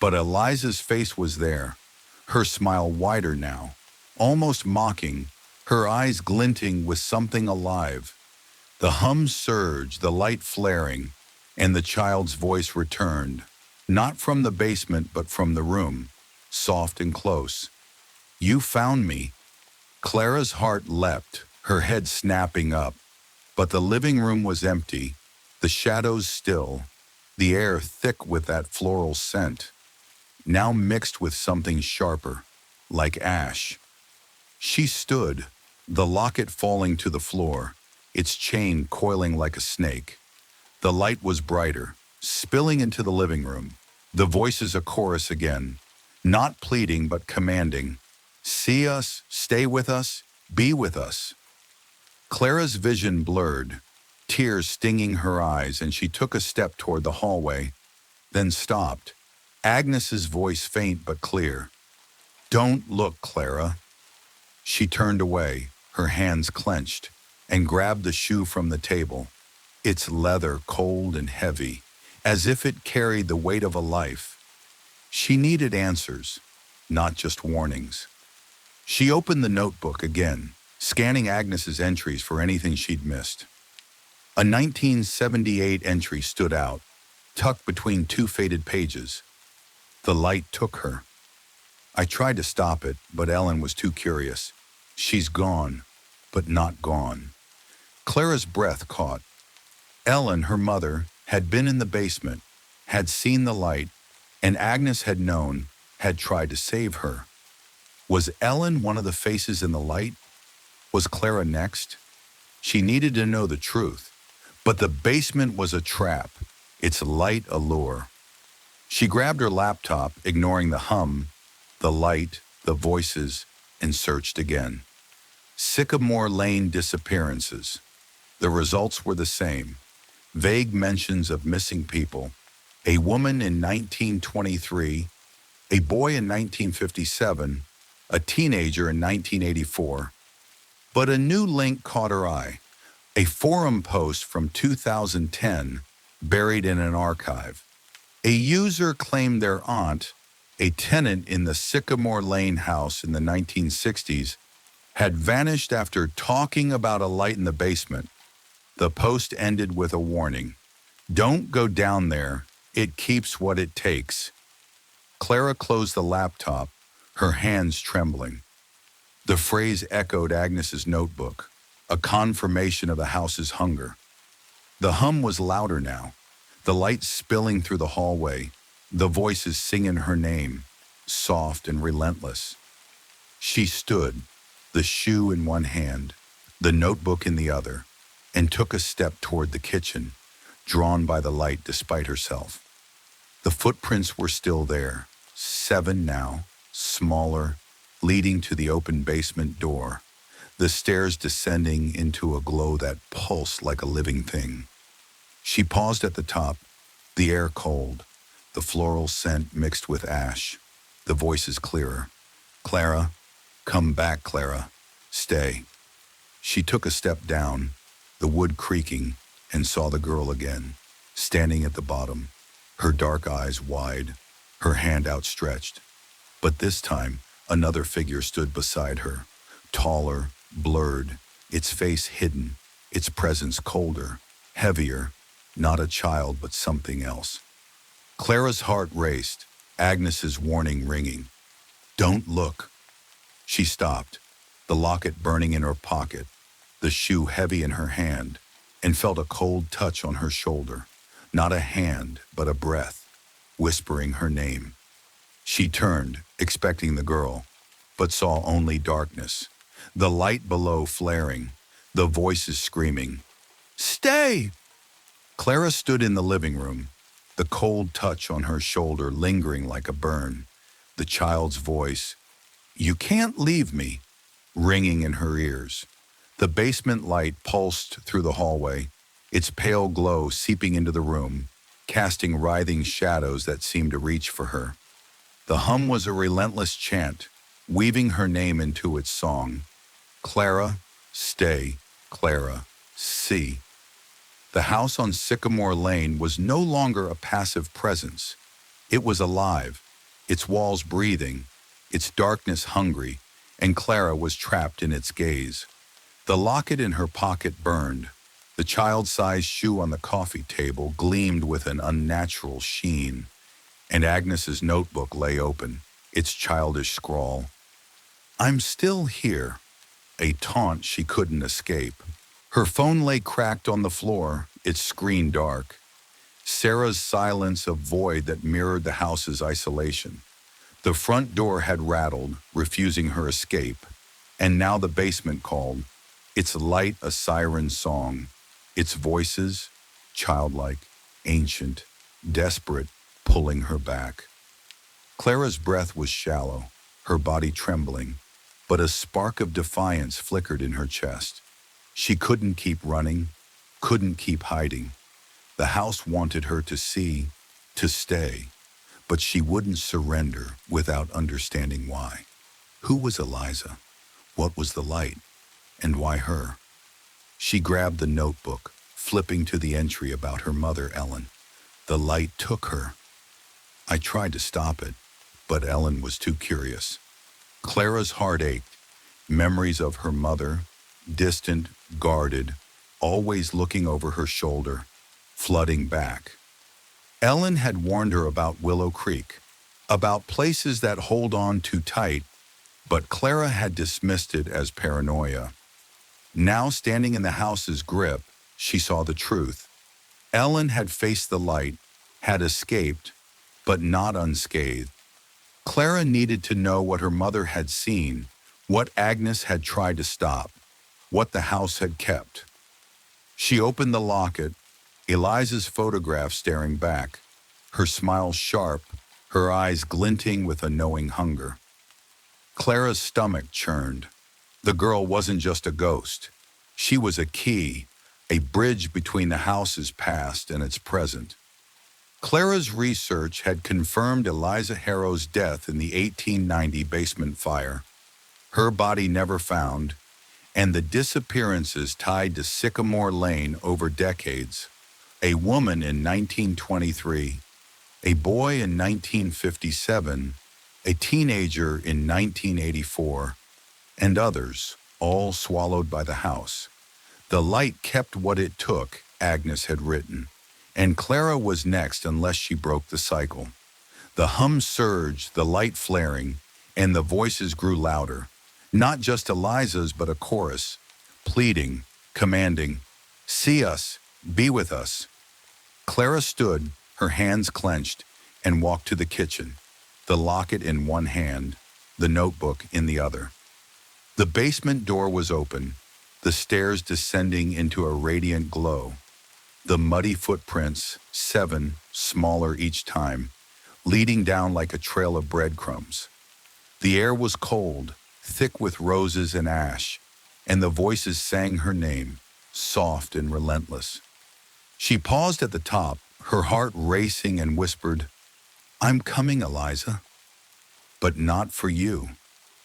but Eliza's face was there, her smile wider now, almost mocking, her eyes glinting with something alive. The hum surged, the light flaring, and the child's voice returned, not from the basement but from the room, soft and close. You found me. Clara's heart leapt, her head snapping up, but the living room was empty, the shadows still, the air thick with that floral scent, now mixed with something sharper, like ash. She stood, the locket falling to the floor, its chain coiling like a snake. The light was brighter, spilling into the living room, the voices a chorus again, not pleading but commanding. See us, stay with us, be with us. Clara's vision blurred, tears stinging her eyes, and she took a step toward the hallway, then stopped, Agnes's voice faint but clear. Don't look, Clara. She turned away, her hands clenched, and grabbed the shoe from the table, its leather cold and heavy, as if it carried the weight of a life. She needed answers, not just warnings. She opened the notebook again, scanning Agnes's entries for anything she'd missed. A 1978 entry stood out, tucked between two faded pages. The light took her. I tried to stop it, but Ellen was too curious. She's gone, but not gone. Clara's breath caught. Ellen, her mother, had been in the basement, had seen the light, and Agnes had known, had tried to save her. Was Ellen one of the faces in the light? Was Clara next? She needed to know the truth, but the basement was a trap, its light a lure. She grabbed her laptop, ignoring the hum, the light, the voices, and searched again. Sycamore Lane disappearances. The results were the same. Vague mentions of missing people. A woman in 1923, a boy in 1957, a teenager in 1984. But a new link caught her eye. A forum post from 2010, buried in an archive. A user claimed their aunt, a tenant in the Sycamore Lane house in the 1960s, had vanished after talking about a light in the basement. The post ended with a warning. Don't go down there. It keeps what it takes. Clara closed the laptop, her hands trembling. The phrase echoed Agnes's notebook, a confirmation of the house's hunger. The hum was louder now, the light spilling through the hallway, the voices singing her name, soft and relentless. She stood, the shoe in one hand, the notebook in the other, and took a step toward the kitchen, drawn by the light despite herself. The footprints were still there, 7 now, smaller, leading to the open basement door, the stairs descending into a glow that pulsed like a living thing. She paused at the top, the air cold, the floral scent mixed with ash, the voices clearer. Clara, come back, Clara, stay. She took a step down, the wood creaking, and saw the girl again, standing at the bottom, her dark eyes wide, her hand outstretched. But this time, another figure stood beside her, taller, blurred, its face hidden, its presence colder, heavier, not a child but something else. Clara's heart raced, Agnes's warning ringing. Don't look. She stopped, the locket burning in her pocket, the shoe heavy in her hand, and felt a cold touch on her shoulder, not a hand, but a breath, whispering her name. She turned, expecting the girl, but saw only darkness, the light below flaring, the voices screaming, Stay! Clara stood in the living room, the cold touch on her shoulder lingering like a burn, the child's voice, You can't leave me, ringing in her ears. The basement light pulsed through the hallway, its pale glow seeping into the room, casting writhing shadows that seemed to reach for her. The hum was a relentless chant, weaving her name into its song. Clara, stay, Clara, see. The house on Sycamore Lane was no longer a passive presence. It was alive, its walls breathing, its darkness hungry, and Clara was trapped in its gaze. The locket in her pocket burned. The child-sized shoe on the coffee table gleamed with an unnatural sheen, and Agnes's notebook lay open, its childish scrawl. "I'm still here," a taunt she couldn't escape. Her phone lay cracked on the floor, its screen dark. Sarah's silence a void that mirrored the house's isolation. The front door had rattled, refusing her escape, and now the basement called, its light a siren song, its voices, childlike, ancient, desperate, pulling her back. Clara's breath was shallow, her body trembling, but a spark of defiance flickered in her chest. She couldn't keep running, couldn't keep hiding. The house wanted her to see, to stay, but she wouldn't surrender without understanding why. Who was Eliza? What was the light? And why her? She grabbed the notebook, flipping to the entry about her mother, Ellen. The light took her. I tried to stop it, but Ellen was too curious. Clara's heart ached. Memories of her mother, distant, guarded, always looking over her shoulder, flooding back. Ellen had warned her about Willow Creek, about places that hold on too tight, but Clara had dismissed it as paranoia. Now, standing in the house's grip, she saw the truth. Ellen had faced the light, had escaped, but not unscathed. Clara needed to know what her mother had seen, what Agnes had tried to stop, what the house had kept. She opened the locket, Eliza's photograph staring back, her smile sharp, her eyes glinting with a knowing hunger. Clara's stomach churned. The girl wasn't just a ghost. She was a key, a bridge between the house's past and its present. Clara's research had confirmed Eliza Harrow's death in the 1890 basement fire. Her body never found, and the disappearances tied to Sycamore Lane over decades. A woman in 1923, a boy in 1957, a teenager in 1984, and others, all swallowed by the house. The light kept what it took, Agnes had written, and Clara was next unless she broke the cycle. The hum surged, the light flaring, and the voices grew louder. Not just Eliza's, but a chorus, pleading, commanding, "See us, be with us." Clara stood, her hands clenched, and walked to the kitchen, the locket in one hand, the notebook in the other. The basement door was open, the stairs descending into a radiant glow. The muddy footprints, 7, smaller each time, leading down like a trail of breadcrumbs. The air was cold, thick with roses and ash, and the voices sang her name, soft and relentless. She paused at the top, her heart racing, and whispered, "I'm coming, Eliza." But not for you.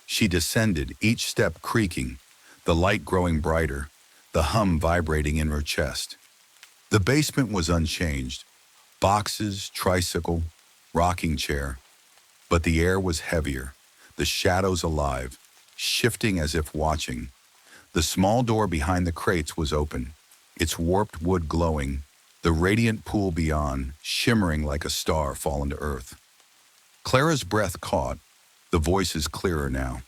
She descended, each step creaking, the light growing brighter, the hum vibrating in her chest. The basement was unchanged. Boxes, tricycle, rocking chair. But the air was heavier, the shadows alive, shifting as if watching. The small door behind the crates was open, its warped wood glowing, the radiant pool beyond, shimmering like a star fallen to earth. Clara's breath caught, the voices clearer now.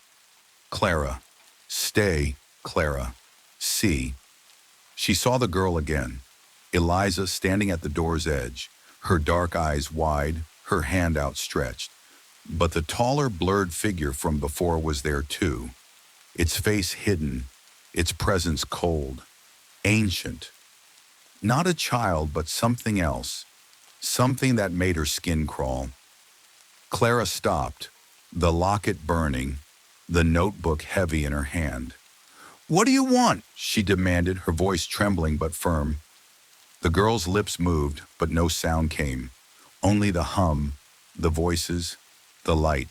"Clara, stay, Clara, see." She saw the girl again, Eliza standing at the door's edge, her dark eyes wide, her hand outstretched. But the taller, blurred figure from before was there too, its face hidden, its presence cold, ancient. Not a child, but something else, something that made her skin crawl. Clara stopped, the locket burning, the notebook heavy in her hand. "What do you want?" she demanded, her voice trembling but firm. The girl's lips moved, but no sound came. Only the hum, the voices, the light.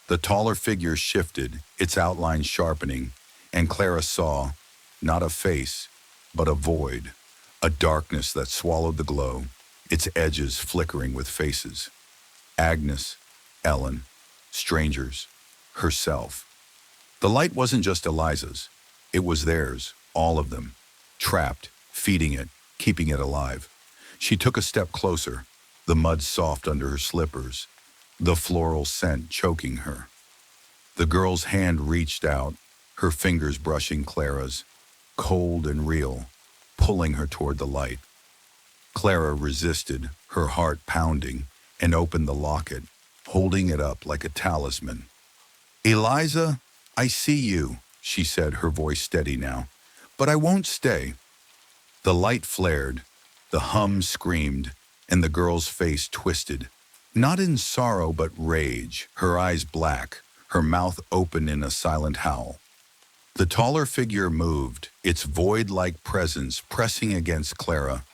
The taller figure shifted, its outline sharpening, and Clara saw, not a face, but a void, a darkness that swallowed the glow, its edges flickering with faces. Agnes, Ellen, strangers, herself. The light wasn't just Eliza's. It was theirs, all of them, trapped, feeding it, keeping it alive. She took a step closer, the mud soft under her slippers, the floral scent choking her. The girl's hand reached out, her fingers brushing Clara's, cold and real, pulling her toward the light. Clara resisted, her heart pounding, and opened the locket, holding it up like a talisman. "Eliza, I see you," she said, her voice steady now. "But I won't stay." The light flared, the hum screamed, and the girl's face twisted. Not in sorrow but rage, her eyes black, her mouth open in a silent howl. The taller figure moved, its void-like presence pressing against Clara,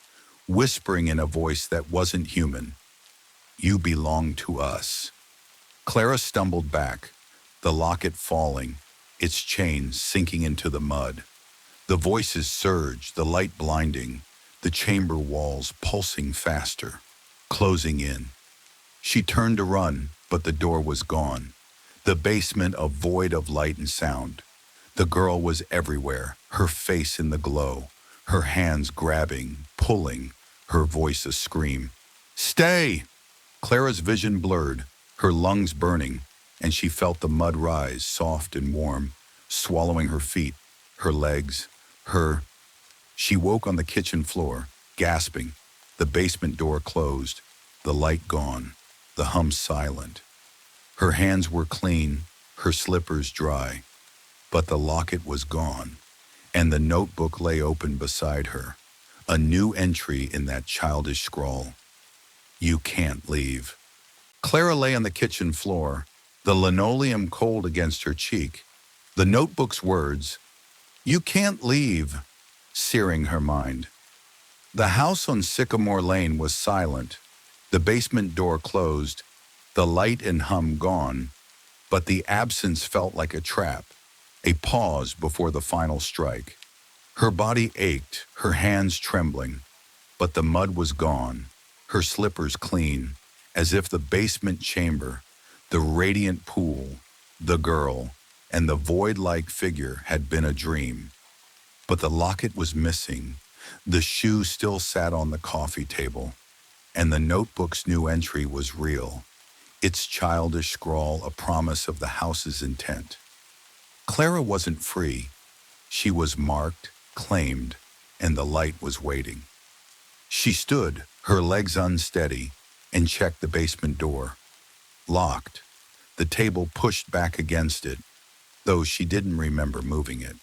whispering in a voice that wasn't human. "You belong to us." Clara stumbled back, the locket falling, its chain sinking into the mud. The voices surged, the light blinding, the chamber walls pulsing faster, closing in. She turned to run, but the door was gone. The basement a void of light and sound. The girl was everywhere, her face in the glow, her hands grabbing, pulling, her voice a scream. "Stay!" Clara's vision blurred, her lungs burning, and she felt the mud rise, soft and warm, swallowing her feet, her legs, her... She woke on the kitchen floor, gasping, the basement door closed, the light gone, the hum silent. Her hands were clean, her slippers dry, but the locket was gone, and the notebook lay open beside her, a new entry in that childish scrawl. "You can't leave." Clara lay on the kitchen floor, the linoleum cold against her cheek. The notebook's words, "You can't leave," searing her mind. The house on Sycamore Lane was silent, the basement door closed, the light and hum gone, but the absence felt like a trap, a pause before the final strike. Her body ached, her hands trembling, but the mud was gone, her slippers clean, as if the basement chamber, the radiant pool, the girl, and the void-like figure had been a dream. But the locket was missing, the shoe still sat on the coffee table, and the notebook's new entry was real, its childish scrawl a promise of the house's intent. Clara wasn't free. She was marked, claimed, and the light was waiting. She stood, her legs unsteady, and checked the basement door. Locked, the table pushed back against it, though she didn't remember moving it.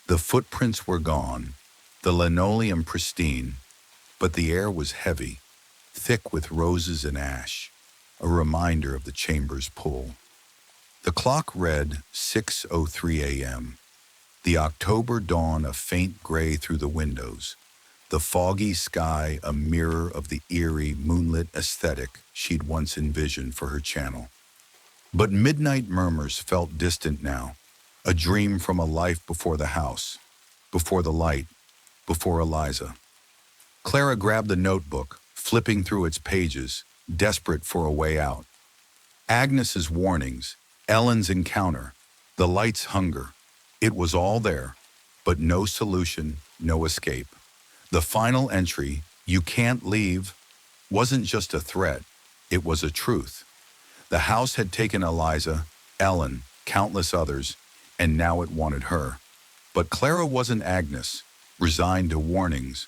The footprints were gone, the linoleum pristine, but the air was heavy, thick with roses and ash, a reminder of the chamber's pull. The clock read 6:03 a.m., the October dawn a faint gray through the windows, the foggy sky a mirror of the eerie, moonlit aesthetic she'd once envisioned for her channel. But Midnight Murmurs felt distant now, a dream from a life before the house, before the light, before Eliza. Clara grabbed the notebook, flipping through its pages, desperate for a way out. Agnes's warnings, Ellen's encounter, the light's hunger. It was all there, but no solution, no escape. The final entry, "You can't leave," wasn't just a threat, it was a truth. The house had taken Eliza, Ellen, countless others, and now it wanted her. But Clara wasn't Agnes, resigned to warnings,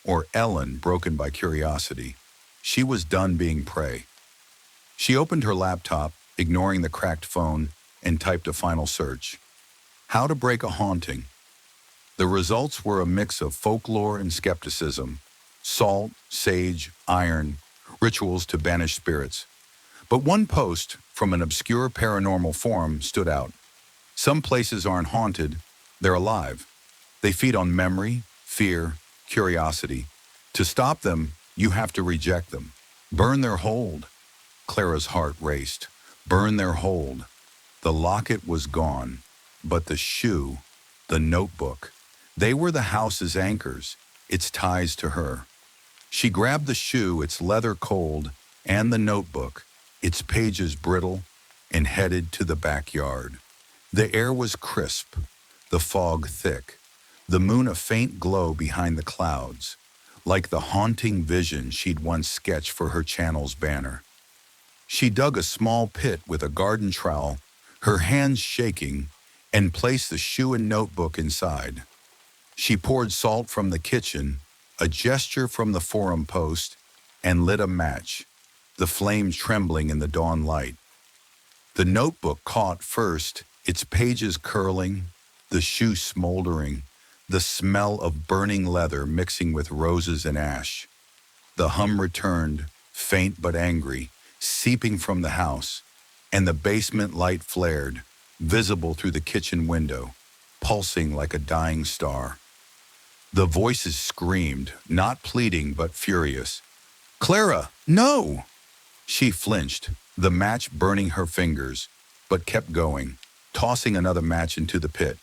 or Ellen, broken by curiosity. She was done being prey. She opened her laptop, ignoring the cracked phone, and typed a final search. How to break a haunting. The results were a mix of folklore and skepticism, salt, sage, iron, rituals to banish spirits. But one post from an obscure paranormal forum stood out. Some places aren't haunted, they're alive. They feed on memory, fear, curiosity. To stop them, you have to reject them. Burn their hold. Clara's heart raced. Burn their hold. The locket was gone, but the shoe, the notebook, they were the house's anchors, its ties to her. She grabbed the shoe, its leather cold, and the notebook, its pages brittle, and headed to the backyard. The air was crisp, the fog thick, the moon a faint glow behind the clouds, like the haunting vision she'd once sketched for her channel's banner. She dug a small pit with a garden trowel, her hands shaking, and placed the shoe and notebook inside. She poured salt from the kitchen, a gesture from the forum post, and lit a match, the flames trembling in the dawn light. The notebook caught first, its pages curling, the shoe smoldering, the smell of burning leather mixing with roses and ash. The hum returned, faint but angry, seeping from the house, and the basement light flared, visible through the kitchen window, pulsing like a dying star. The voices screamed, not pleading but furious. "Clara, no!" She flinched, the match burning her fingers, but kept going, tossing another match into the pit.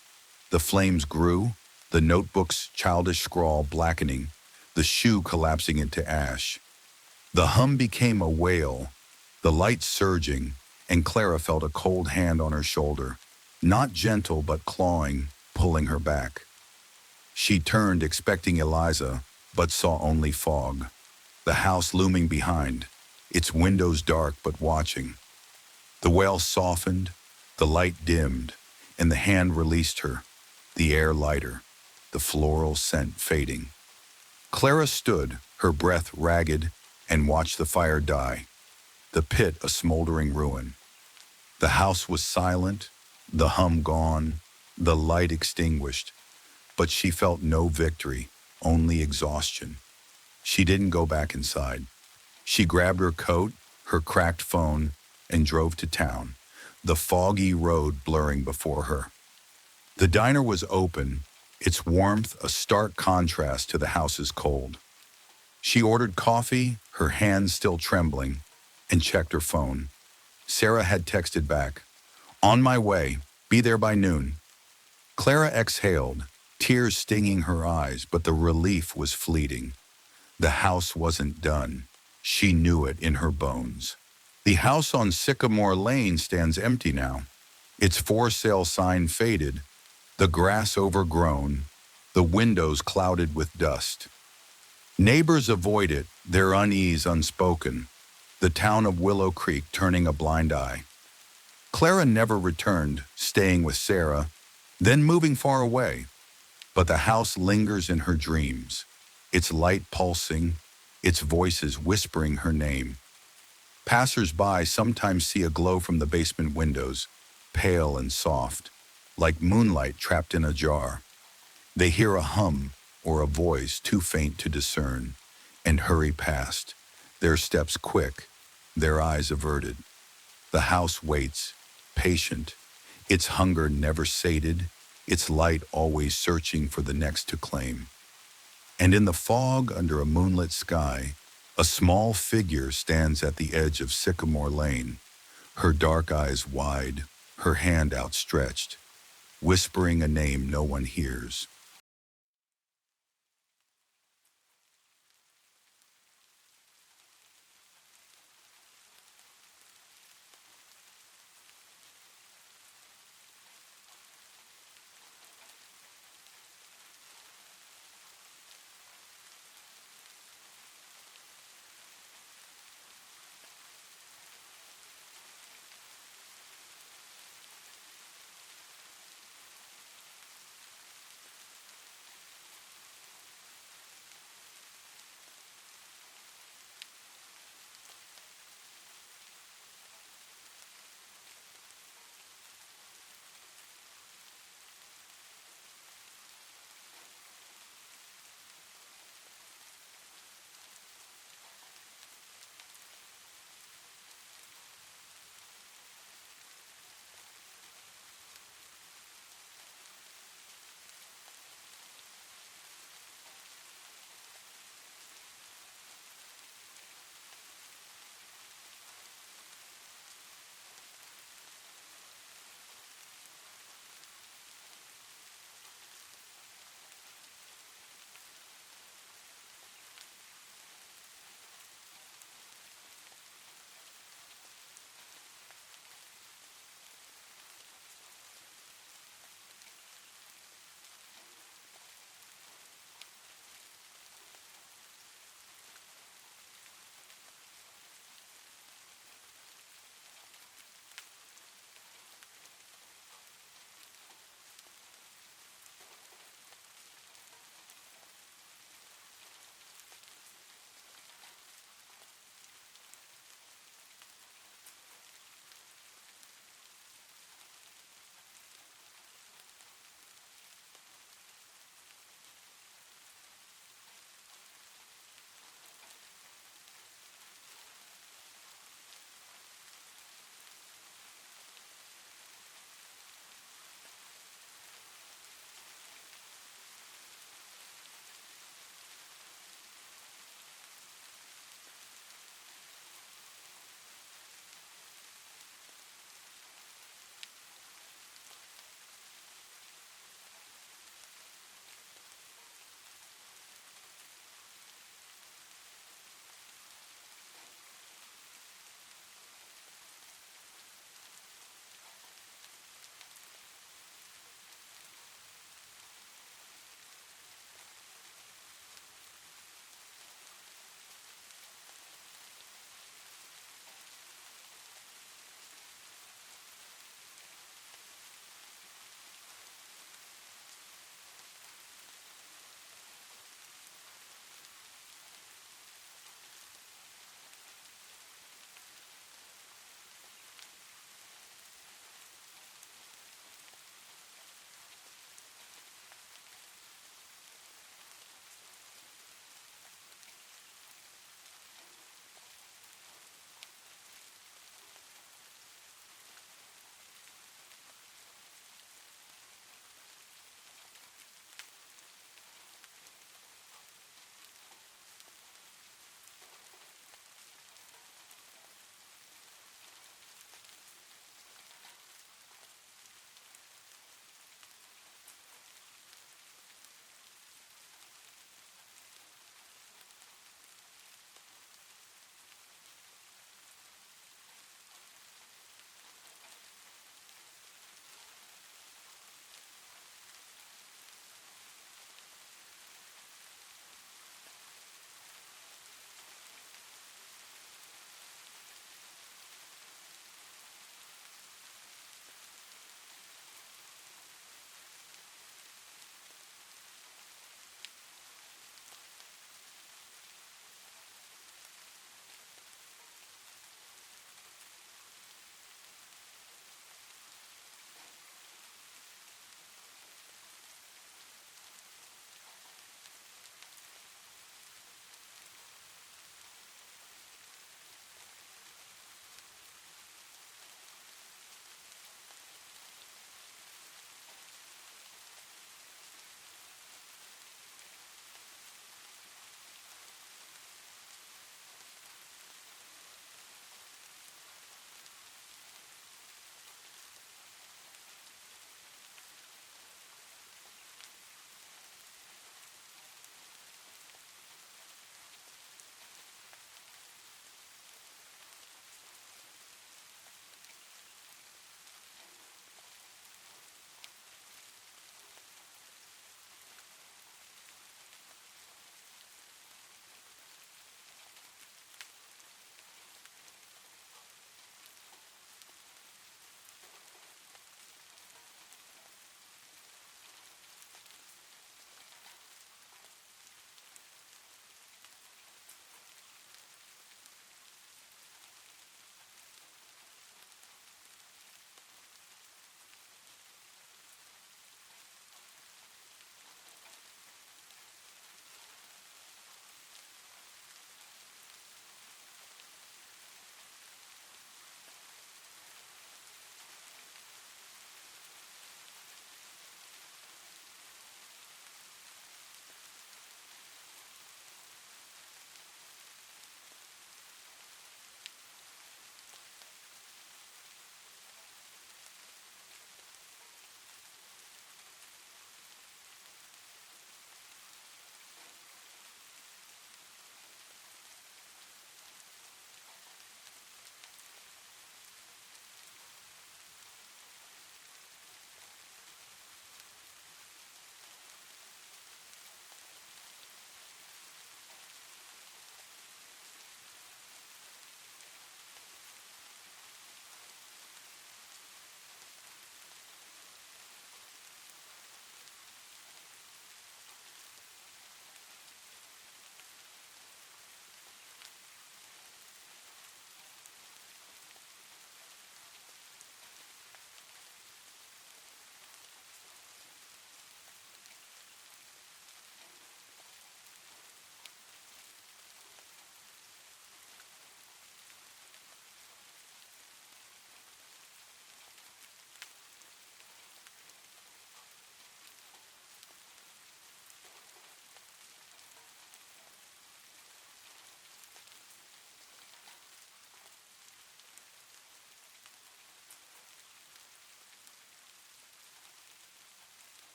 The flames grew, the notebook's childish scrawl blackening, the shoe collapsing into ash. The hum became a wail, the light surging, and Clara felt a cold hand on her shoulder, not gentle but clawing, pulling her back. She turned, expecting Eliza, but saw only fog. The house looming behind, its windows dark but watching. The wail softened, the light dimmed, and the hand released her, the air lighter, the floral scent fading. Clara stood, her breath ragged, and watched the fire die, the pit a smoldering ruin. The house was silent, the hum gone, the light extinguished, but she felt no victory, only exhaustion. She didn't go back inside. She grabbed her coat, her cracked phone, and drove to town, the foggy road blurring before her. The diner was open, its warmth a stark contrast to the house's cold. She ordered coffee, her hands still trembling, and checked her phone. Sarah had texted back, "On my way, be there by noon." Clara exhaled, tears stinging her eyes, but the relief was fleeting. The house wasn't done. She knew it in her bones. The house on Sycamore Lane stands empty now, its for sale sign faded, the grass overgrown, the windows clouded with dust. Neighbors avoid it, their unease unspoken, the town of Willow Creek turning a blind eye. Clara never returned, staying with Sarah, then moving far away. But the house lingers in her dreams, its light pulsing, its voices whispering her name. Passers-by sometimes see a glow from the basement windows, pale and soft, like moonlight trapped in a jar. They hear a hum or a voice too faint to discern, and hurry past, their steps quick, their eyes averted. The house waits, patient, its hunger never sated, its light always searching for the next to claim. And in the fog under a moonlit sky, a small figure stands at the edge of Sycamore Lane, her dark eyes wide, her hand outstretched, whispering a name no one hears.